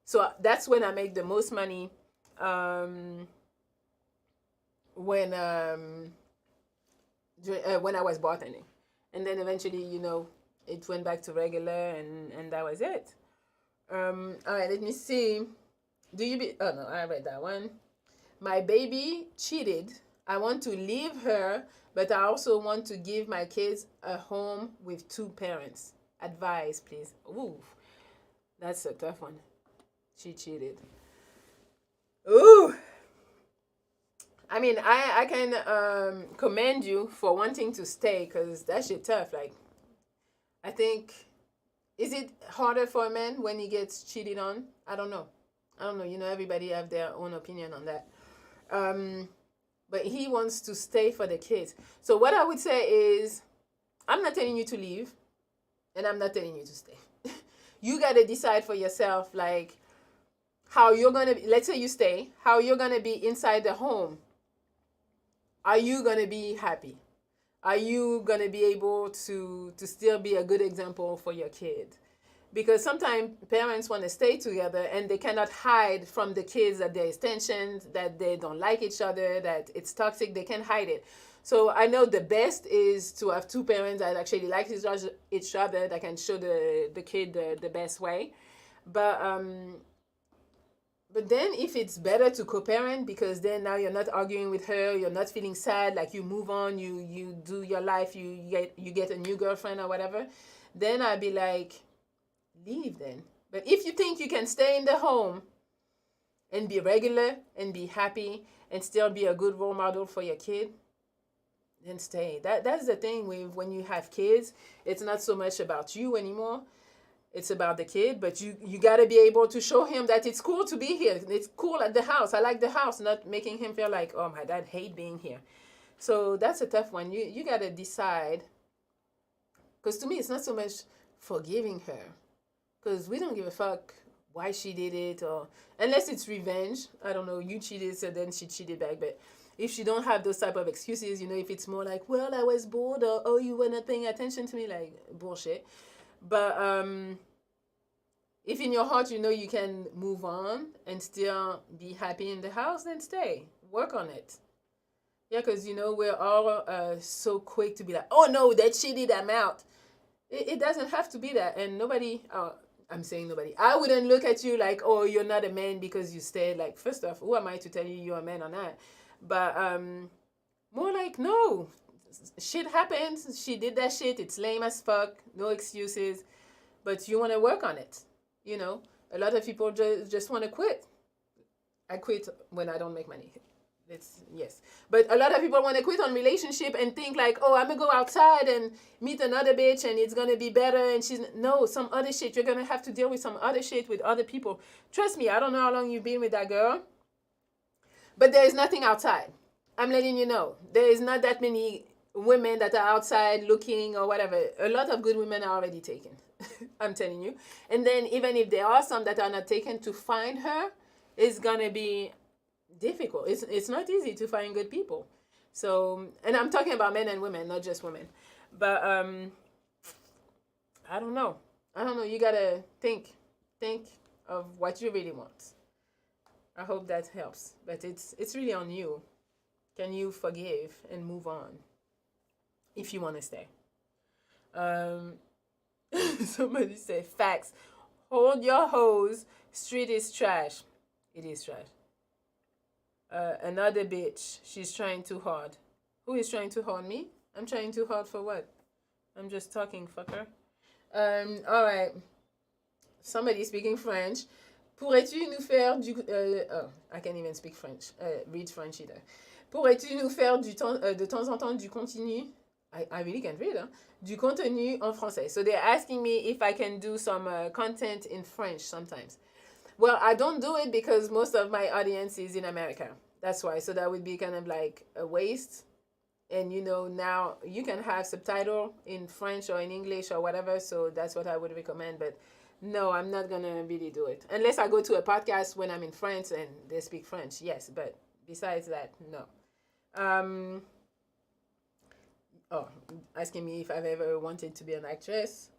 S1: So that's when I make the most money. When I was bartending, and then eventually, it went back to regular, and that was it. All right, let me see. Oh no, I read that one. My baby cheated. I want to leave her, but I also want to give my kids a home with 2 parents. Advice, please. Ooh, that's a tough one. She cheated. Ooh. I mean, I can commend you for wanting to stay, because that shit tough. Like, I think, is it harder for a man when he gets cheated on? I don't know. Everybody have their own opinion on that. But he wants to stay for the kids. So what I would say is, I'm not telling you to leave, and I'm not telling you to stay. You got to decide for yourself, like, how you're going to, let's say you stay, how you're going to be inside the home. Are you going to be happy? Are you going to be able to still be a good example for your kid? Because sometimes parents want to stay together, and they cannot hide from the kids that there is tension, that they don't like each other, that it's toxic. They can't hide it. So I know the best is to have 2 parents that actually like each other, that can show the kid the best way. But then if it's better to co-parent, because then now you're not arguing with her, you're not feeling sad, like you move on, you do your life, you get a new girlfriend or whatever, then I'd be like, leave then. But if you think you can stay in the home and be regular and be happy and still be a good role model for your kid, then stay. That's the thing with when you have kids, it's not so much about you anymore. It's about the kid, but you got to be able to show him that it's cool to be here. It's cool at the house. I like the house, not making him feel like, oh, my dad hate being here. So that's a tough one. You got to decide. Because to me, it's not so much forgiving her. Because we don't give a fuck why she did it, or unless it's revenge. I don't know, you cheated, so then she cheated back. But if she don't have those type of excuses, if it's more like, well, I was bored, or oh, you were not paying attention to me, like bullshit. But if in your heart you can move on and still be happy in the house, then stay. Work on it. Yeah, because we're all so quick to be like, oh no, that cheated, I'm out. It doesn't have to be that. And nobody, I'm saying nobody, I wouldn't look at you like, oh, you're not a man because you stayed. Like, first off, who am I to tell you you're a man or not? But more like, no, shit happens. She did that shit. It's lame as fuck. No excuses. But you want to work on it. A lot of people just want to quit. I quit when I don't make money. Yes. But a lot of people want to quit on relationship and think like, oh, I'm going to go outside and meet another bitch and it's going to be better. And no, some other shit. You're going to have to deal with some other shit with other people. Trust me, I don't know how long you've been with that girl. But there is nothing outside. I'm letting you know. There is not that many women that are outside looking or whatever. A lot of good women are already taken. I'm telling you. And then even if there are some that are not taken, to find her is going to be difficult. It's not easy to find good people. So, and I'm talking about men and women, not just women. But I don't know. You got to think of what you really want. I hope that helps. But it's really on you. Can you forgive and move on if you want to stay? Um, somebody said facts. Hold your hose. Street is trash. It is trash. Another bitch. She's trying too hard. Who is trying too hard? Me? I'm trying too hard for what? I'm just talking, fucker. All right. Somebody speaking French. Pourrais-tu nous faire du... oh, I can't even speak French. Read French either. Pourrais-tu nous faire de temps en temps du contenu? I really can't read, huh? Du contenu en français. So they're asking me if I can do some content in French sometimes. Well, I don't do it because most of my audience is in America. That's why. So that would be kind of like a waste. And you know, now you can have subtitle in French or in English or whatever. So that's what I would recommend. But no, I'm not going to really do it. Unless I go to a podcast when I'm in France and they speak French. Yes. But besides that, no. Oh, asking me if I've ever wanted to be an actress.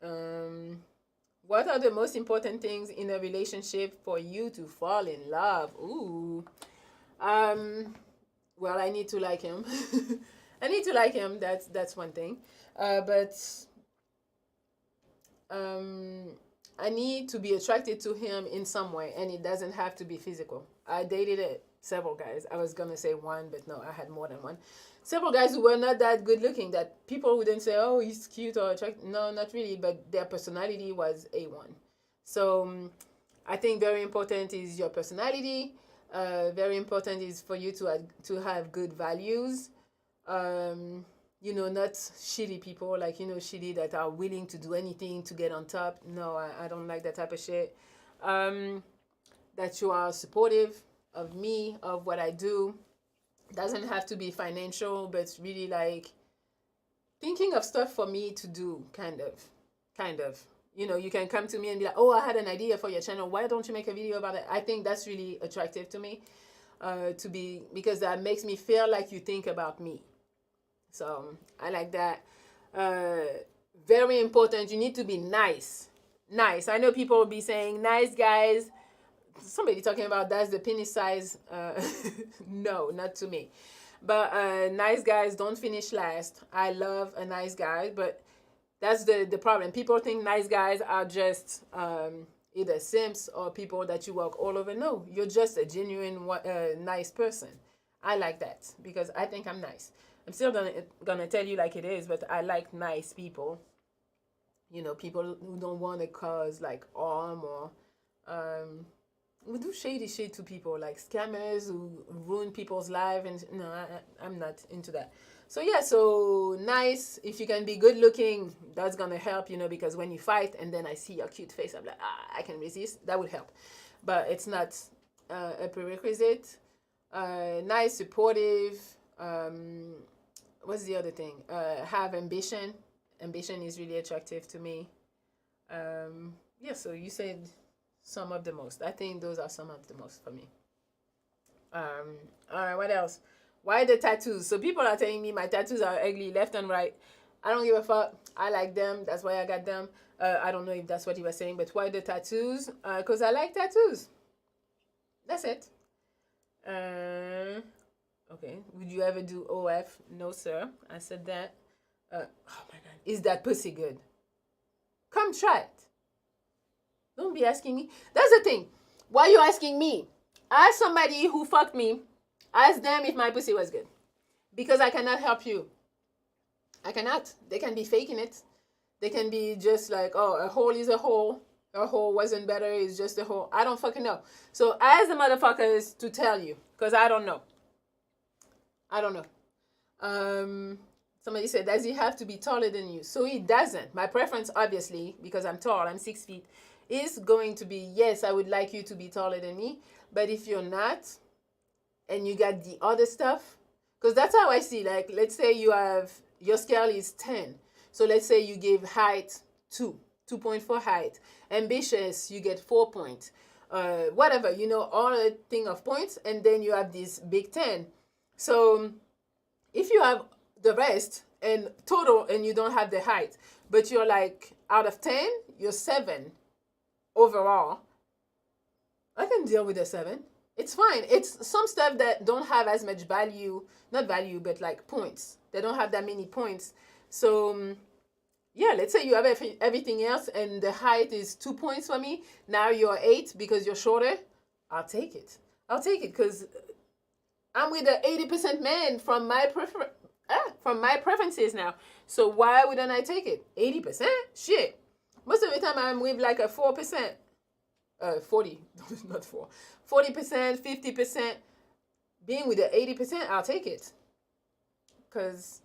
S1: What are the most important things in a relationship for you to fall in love? Ooh. Well, I need to like him. I need to like him. That's one thing. But I need to be attracted to him in some way, and it doesn't have to be physical. I dated several guys. I was gonna say one, but no, I had more than one. Several guys who were not that good looking, that people wouldn't say, oh, he's cute or attractive. No, not really, but their personality was A1. So I think very important is your personality. Very important is for you to have good values. You know, not shitty people, like, you know, shitty that are willing to do anything to get on top. No, I don't like that type of shit. That you are supportive of me, of what I do. Doesn't have to be financial, but it's really like thinking of stuff for me to do, kind of. You know, you can come to me and be like, oh, I had an idea for your channel. Why don't you make a video about it? I think that's really attractive to me, because that makes me feel like you think about me. So I like that. Very important. You need to be nice. Nice. I know people will be saying nice guys. Somebody talking about that's the penis size. No, not to me. But nice guys don't finish last. I love a nice guy, but that's the problem. People think nice guys are just either simps or people that you walk all over. No, you're just a genuine nice person. I like that because I think I'm nice. I'm still gonna tell you like it is, but I like nice people. You know, people who don't want to cause like harm or we do shady shit to people, like scammers who ruin people's lives, and no, I'm not into that. So yeah, so nice. If you can be good looking, that's gonna help, you know, because when you fight and then I see your cute face, I'm like, I can resist. That would help, but it's not a prerequisite. Nice, supportive. What's the other thing? Have ambition. Ambition is really attractive to me. Yeah, so you said some of the most. I think those are some of the most for me. All right, what else? Why the tattoos? So people are telling me my tattoos are ugly left and right. I don't give a fuck. I like them. That's why I got them. I don't know if that's what you were saying, but why the tattoos? Because I like tattoos. That's it. Okay. Would you ever do OF? No, sir. I said that. Oh my God. Is that pussy good? Come try it. Don't be asking me. That's the thing. Why are you asking me? Ask somebody who fucked me. Ask them if my pussy was good. Because I cannot help you. I cannot. They can be faking it. They can be just like, oh, a hole is a hole. A hole wasn't better. It's just a hole. I don't fucking know. So ask the motherfuckers to tell you. Because I don't know. I don't know. Somebody said, does he have to be taller than you? So he doesn't. My preference, obviously, because I'm tall, I'm 6 feet, is going to be, yes, I would like you to be taller than me. But if you're not, and you got the other stuff, because that's how I see, like, let's say you have, your scale is 10. So let's say you give height 2.4 height. Ambitious, you get 4 points. Whatever, you know, all a thing of points, and then you have this big 10. So if you have the rest and total and you don't have the height, but you're like out of 10, you're 7 overall. I can deal with a 7. It's fine. It's some stuff that don't have as much value, not value, but like points. They don't have that many points. So yeah, let's say you have everything else and the height is 2 points for me. Now you're 8 because you're shorter. I'll take it. I'll take it because I'm with the 80% man from my preferences now. So why wouldn't I take it? 80%? Shit. Most of the time I'm with like a 4%. 40, not 4. 40%, 50%. Being with the 80%, I'll take it. Because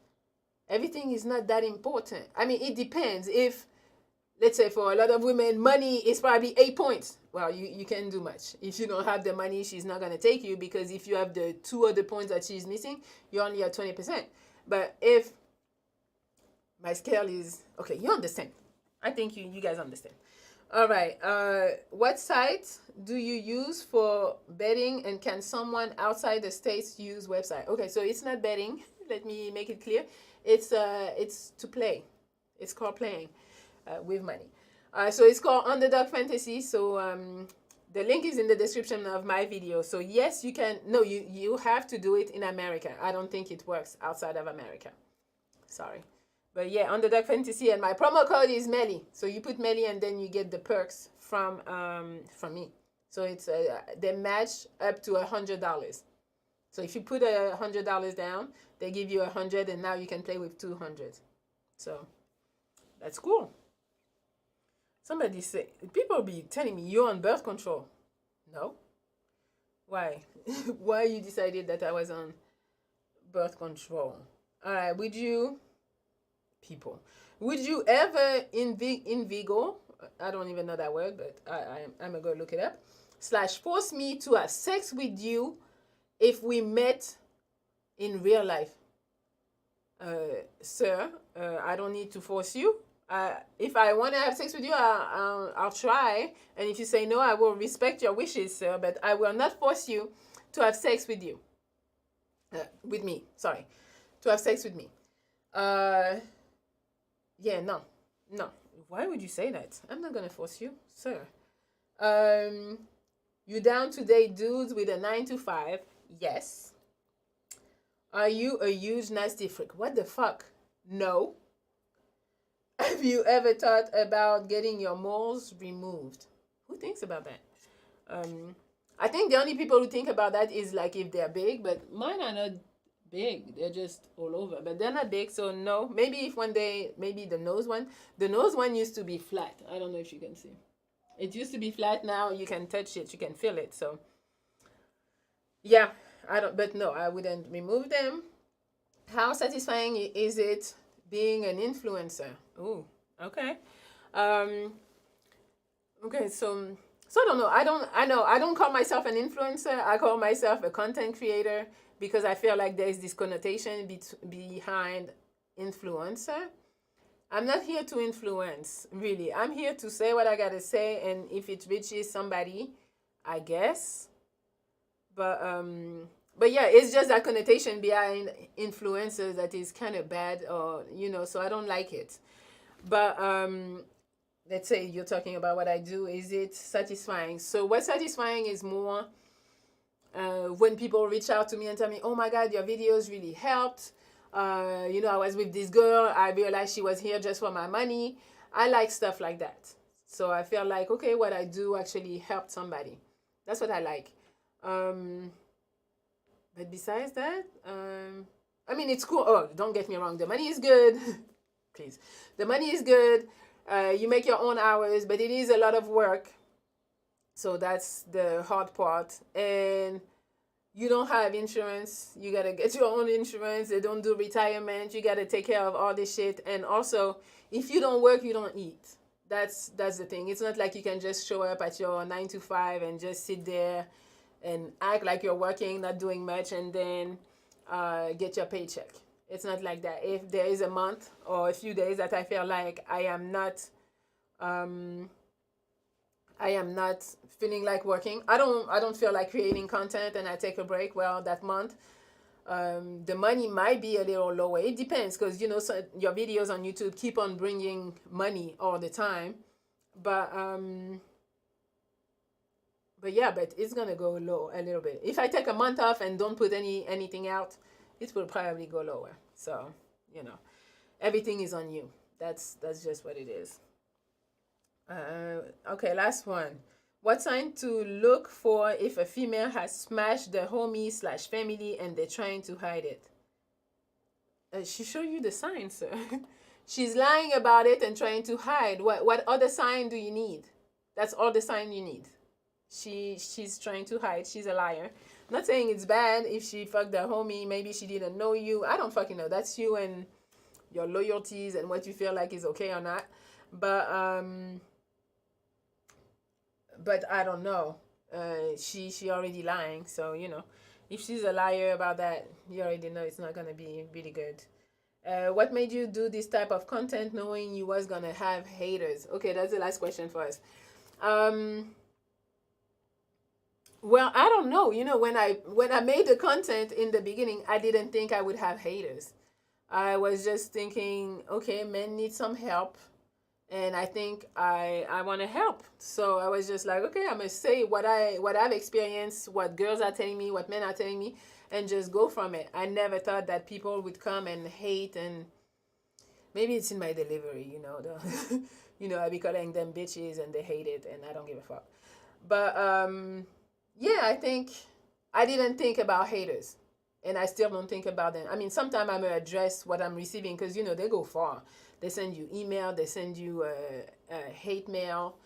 S1: everything is not that important. I mean, it depends. If, let's say for a lot of women, money is probably 8 points. Well, you can't do much. If you don't have the money, she's not going to take you, because if you have the 2 other points that she's missing, you're only at 20%. But if my scale is, okay, you understand. I think you guys understand. All right. What site do you use for betting, and can someone outside the States use website? Okay, so it's not betting. Let me make it clear. It's to play. It's called playing with money. So it's called Underdog Fantasy. So the link is in the description of my video. So yes, you can. No, you have to do it in America. I don't think it works outside of America. Sorry. But yeah, Underdog Fantasy, and my promo code is Melli. So you put Melli and then you get the perks from me. So it's they match up to $100. So if you put $100 down, they give you 100, and now you can play with 200. So that's cool. Somebody say, people be telling me you're on birth control. No. Why? Why you decided that I was on birth control? All right. Would you ever inveigle? I don't even know that word, but I'm gonna go look it up. / force me to have sex with you if we met in real life. Sir, I don't need to force you. If I want to have sex with you, I'll try. And if you say no, I will respect your wishes, sir. But I will not force you to have sex with you. With me, sorry. To have sex with me. Yeah, no. Why would you say that? I'm not going to force you, sir. You down to date dudes with a 9 to 5? Yes. Are you a huge nasty freak? What the fuck? No. Have you ever thought about getting your moles removed? Who thinks about that? I think the only people who think about that is like if they're big, but mine are not big. They're just all over, but they're not big, so no. Maybe if one day, maybe the nose one used to be flat. I don't know if you can see. It used to be flat. Now you can touch it, you can feel it. So yeah, but no, I wouldn't remove them. How satisfying is it being an influencer? Oh, okay. Okay, so I don't know. I don't call myself an influencer. I call myself a content creator, because I feel like there's this connotation behind influencer. I'm not here to influence, really. I'm here to say what I gotta say, and if it reaches somebody, I guess. But yeah, it's just that connotation behind influencers that is kind of bad, or so I don't like it. But let's say you're talking about what I do. Is it satisfying? So what's satisfying is more when people reach out to me and tell me, oh my God, your videos really helped. I was with this girl. I realized she was here just for my money. I like stuff like that. So I feel like, okay, what I do actually helped somebody. That's what I like. But besides that, I mean, it's cool. Oh, don't get me wrong. The money is good. Please. The money is good. You make your own hours, but it is a lot of work. So that's the hard part. And you don't have insurance. You got to get your own insurance. They don't do retirement. You got to take care of all this shit. And also, if you don't work, you don't eat. That's the thing. It's not like you can just show up at your 9 to 5 and just sit there and act like you're working, not doing much, and then get your paycheck. It's not like that. If there is a month or a few days that I feel like I am not feeling like working, I don't feel like creating content, and I take a break, well, that month, the money might be a little lower. It depends, because so your videos on YouTube keep on bringing money all the time, but But yeah, but it's gonna go low a little bit. If I take a month off and don't put anything out, it will probably go lower. So, you know, everything is on you. That's just what it is. Okay, last one. What sign to look for if a female has smashed the homie slash family and they're trying to hide it? She showed you the signs, sir. She's lying about it and trying to hide. What other sign do you need? That's all the sign you need. She's trying to hide. She's a liar. I'm not saying it's bad if she fucked the homie. Maybe she didn't know you. I don't fucking know. That's you and your loyalties and what you feel like is okay or not. But I don't know. She already lying. So you know, if she's a liar about that, you already know it's not gonna be really good. What made you do this type of content knowing you was gonna have haters? Okay, that's the last question for us. Well, I don't know. You know, when I made the content in the beginning, I didn't think I would have haters. I was just thinking, okay, men need some help, and I think I want to help. So I was just like, okay, I'm gonna say what I've experienced, what girls are telling me, what men are telling me, and just go from it. I never thought that people would come and hate, and maybe it's in my delivery, you know. You know, I be calling them bitches and they hate it, and I don't give a fuck. But yeah, I think I didn't think about haters, and I still don't think about them. I mean, sometimes I'm gonna address what I'm receiving because you know they go far. They send you email, they send you hate mail.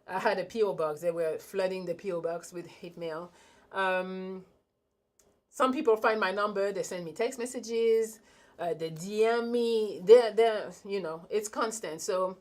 S1: I had a PO box. They were flooding the PO box with hate mail. Some people find my number. They send me text messages. They DM me. They're you know, it's constant. So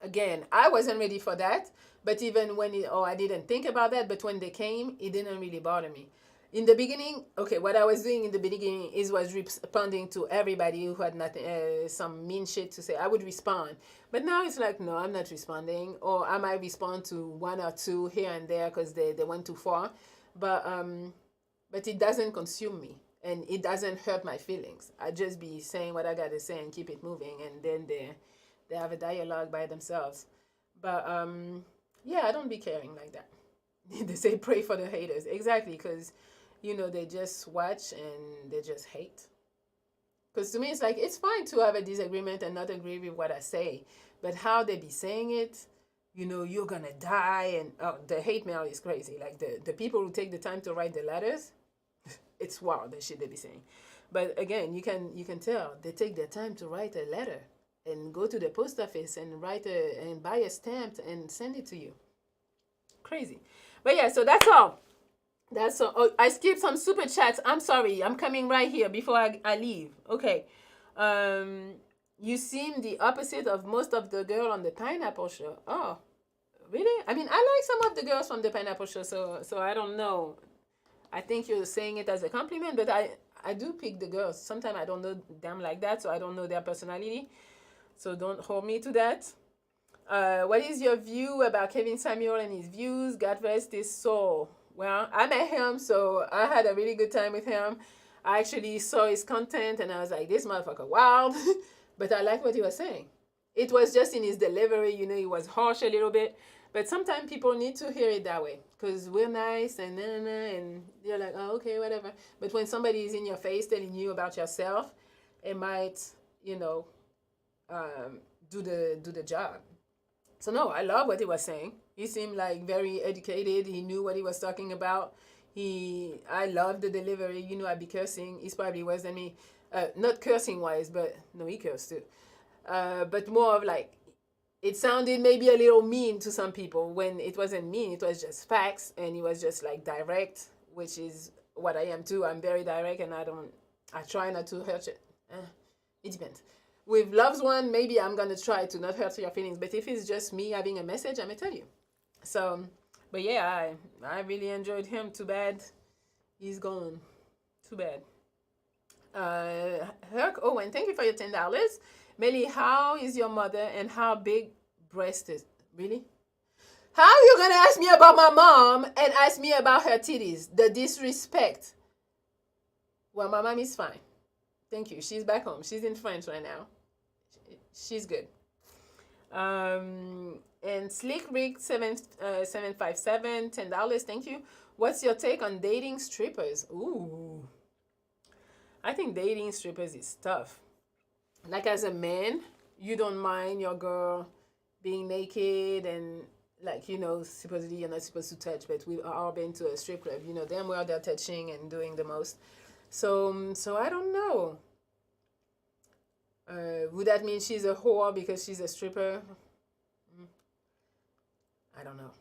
S1: again, I wasn't ready for that. But even when I didn't think about that, but when they came, it didn't really bother me. In the beginning, okay, what I was doing in the beginning was responding to everybody who had nothing, some mean shit to say. I would respond. But now it's like, no, I'm not responding. Or I might respond to one or two here and there because they went too far. But it doesn't consume me. And it doesn't hurt my feelings. I just be saying what I got to say and keep it moving. And then they have a dialogue by themselves. But yeah, I don't be caring like that. They say pray for the haters. Exactly, because, you know, they just watch and they just hate. Because to me, it's like, it's fine to have a disagreement and not agree with what I say. But how they be saying it, you know, you're going to die. And the hate mail is crazy. Like the people who take the time to write the letters, it's wild, the shit they be saying. But again, you can tell they take their time to write a letter and go to the post office and and buy a stamp and send it to you. Crazy. But yeah, so that's all. That's all. Oh, I skipped some super chats. I'm sorry. I'm coming right here before I leave. Okay. You seem the opposite of most of the girl on the Pineapple Show. Oh, really? I mean, I like some of the girls from the Pineapple Show, so I don't know. I think you're saying it as a compliment, but I do pick the girls. Sometimes I don't know them like that, so I don't know their personality. So don't hold me to that. What is your view about Kevin Samuel and his views? God rest his soul. Well, I met him, so I had a really good time with him. I actually saw his content, and I was like, this motherfucker wild. But I like what he was saying. It was just in his delivery, you know, he was harsh a little bit. But sometimes people need to hear it that way because we're nice and and you're like, oh, okay, whatever. But when somebody is in your face telling you about yourself, it might, you know, do the job. So no, I love what he was saying. He seemed like very educated. He knew what he was talking about. I love the delivery. You know, I'd be cursing. He's probably worse than me. Not cursing wise, but no, he cursed too. But more of like, it sounded maybe a little mean to some people when it wasn't mean. It was just facts, and he was just like direct, which is what I am too. I'm very direct, and I try not to hurt you. It depends. With loved one, maybe I'm gonna try to not hurt your feelings. But if it's just me having a message, I'm gonna tell you. So, but yeah, I really enjoyed him. Too bad he's gone. Too bad. Herc Owen, thank you for your $10. Melli, how is your mother and how big breast is? Really? How you gonna ask me about my mom and ask me about her titties? The disrespect. Well, my mom is fine. Thank you. She's back home. She's in France right now. She's good. And And Slick Rick 757 $10. Thank you. What's your take on dating strippers? Ooh, I think dating strippers is tough. Like as a man, you don't mind your girl being naked and like, you know, supposedly you're not supposed to touch, but we've all been to a strip club, you know, damn well they're touching and doing the most. So I don't know. Would that mean she's a whore because she's a stripper? I don't know.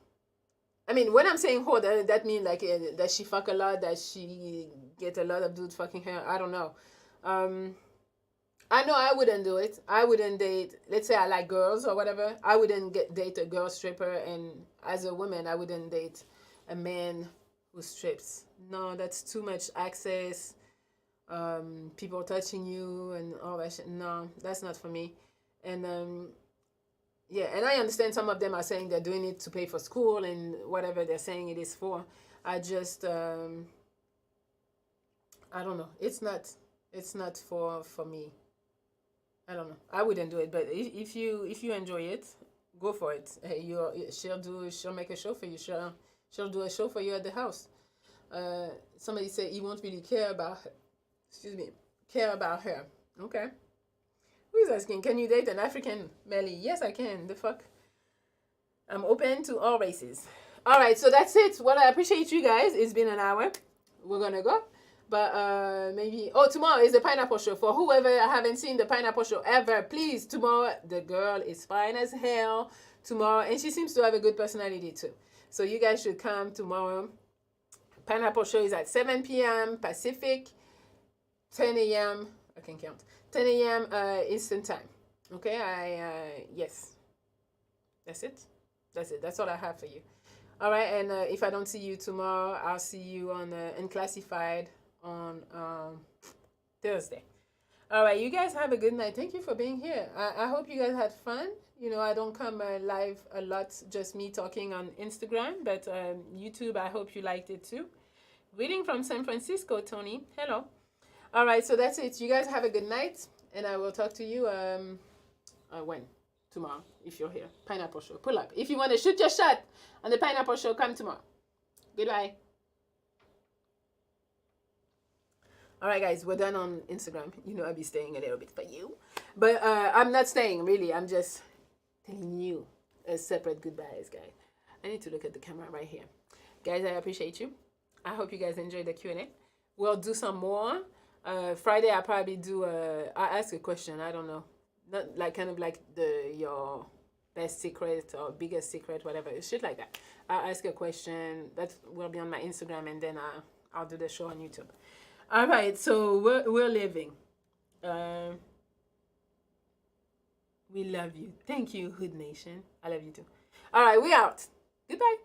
S1: I mean, when I'm saying whore, that means like that she fuck a lot, that she get a lot of dudes fucking her. I don't know. I know I wouldn't do it. I wouldn't date. Let's say I like girls or whatever. I wouldn't date a girl stripper, and as a woman, I wouldn't date a man who strips. No, that's too much access. People touching you and all that shit. No, that's not for me. And yeah, and I understand some of them are saying they're doing it to pay for school and whatever they're saying it is for. I just I don't know. It's not for me. I don't know. I wouldn't do it, but if you enjoy it, go for it. Hey, she'll make a show for you. She'll do a show for you at the house. Somebody said he won't really care about her. Care about her. Okay. Who is asking? Can you date an African Melli? Yes, I can. The fuck. I'm open to all races. All right, so that's it. Well, I appreciate you guys. It's been an hour. We're gonna go. But maybe tomorrow is the pineapple show. For whoever haven't seen the pineapple show ever, please, tomorrow the girl is fine as hell tomorrow, and she seems to have a good personality too. So you guys should come tomorrow. Pineapple show is at 7 p.m. Pacific, 10 a.m. I can count. 10 a.m. Eastern time. Okay, yes. That's it. That's all I have for you. All right, and if I don't see you tomorrow, I'll see you on Unclassified on Thursday. All right, you guys have a good night. Thank you for being here. I hope you guys had fun. You know, I don't come live a lot, just me talking on Instagram, but YouTube, I hope you liked it too. Reading from San Francisco, Tony. Hello. All right, so that's it. You guys have a good night, and I will talk to you when? Tomorrow, if you're here. Pineapple show. Pull up. If you want to shoot your shot on the pineapple show, come tomorrow. Goodbye. All right, guys, we're done on Instagram. You know I'll be staying a little bit for you. But I'm not staying, really. I'm just telling you a separate goodbyes, guys. I need to look at the camera right here. Guys, I appreciate you. I hope you guys enjoyed the Q&A. We'll do some more. Friday, I'll probably do I ask a question. I don't know. Not like kind of like your best secret or biggest secret, whatever. Shit like that. I'll ask a question. That will be on my Instagram, and then I'll do the show on YouTube. All right, so we're living. We love you. Thank you, Hood Nation. I love you too. All right, we out. Goodbye.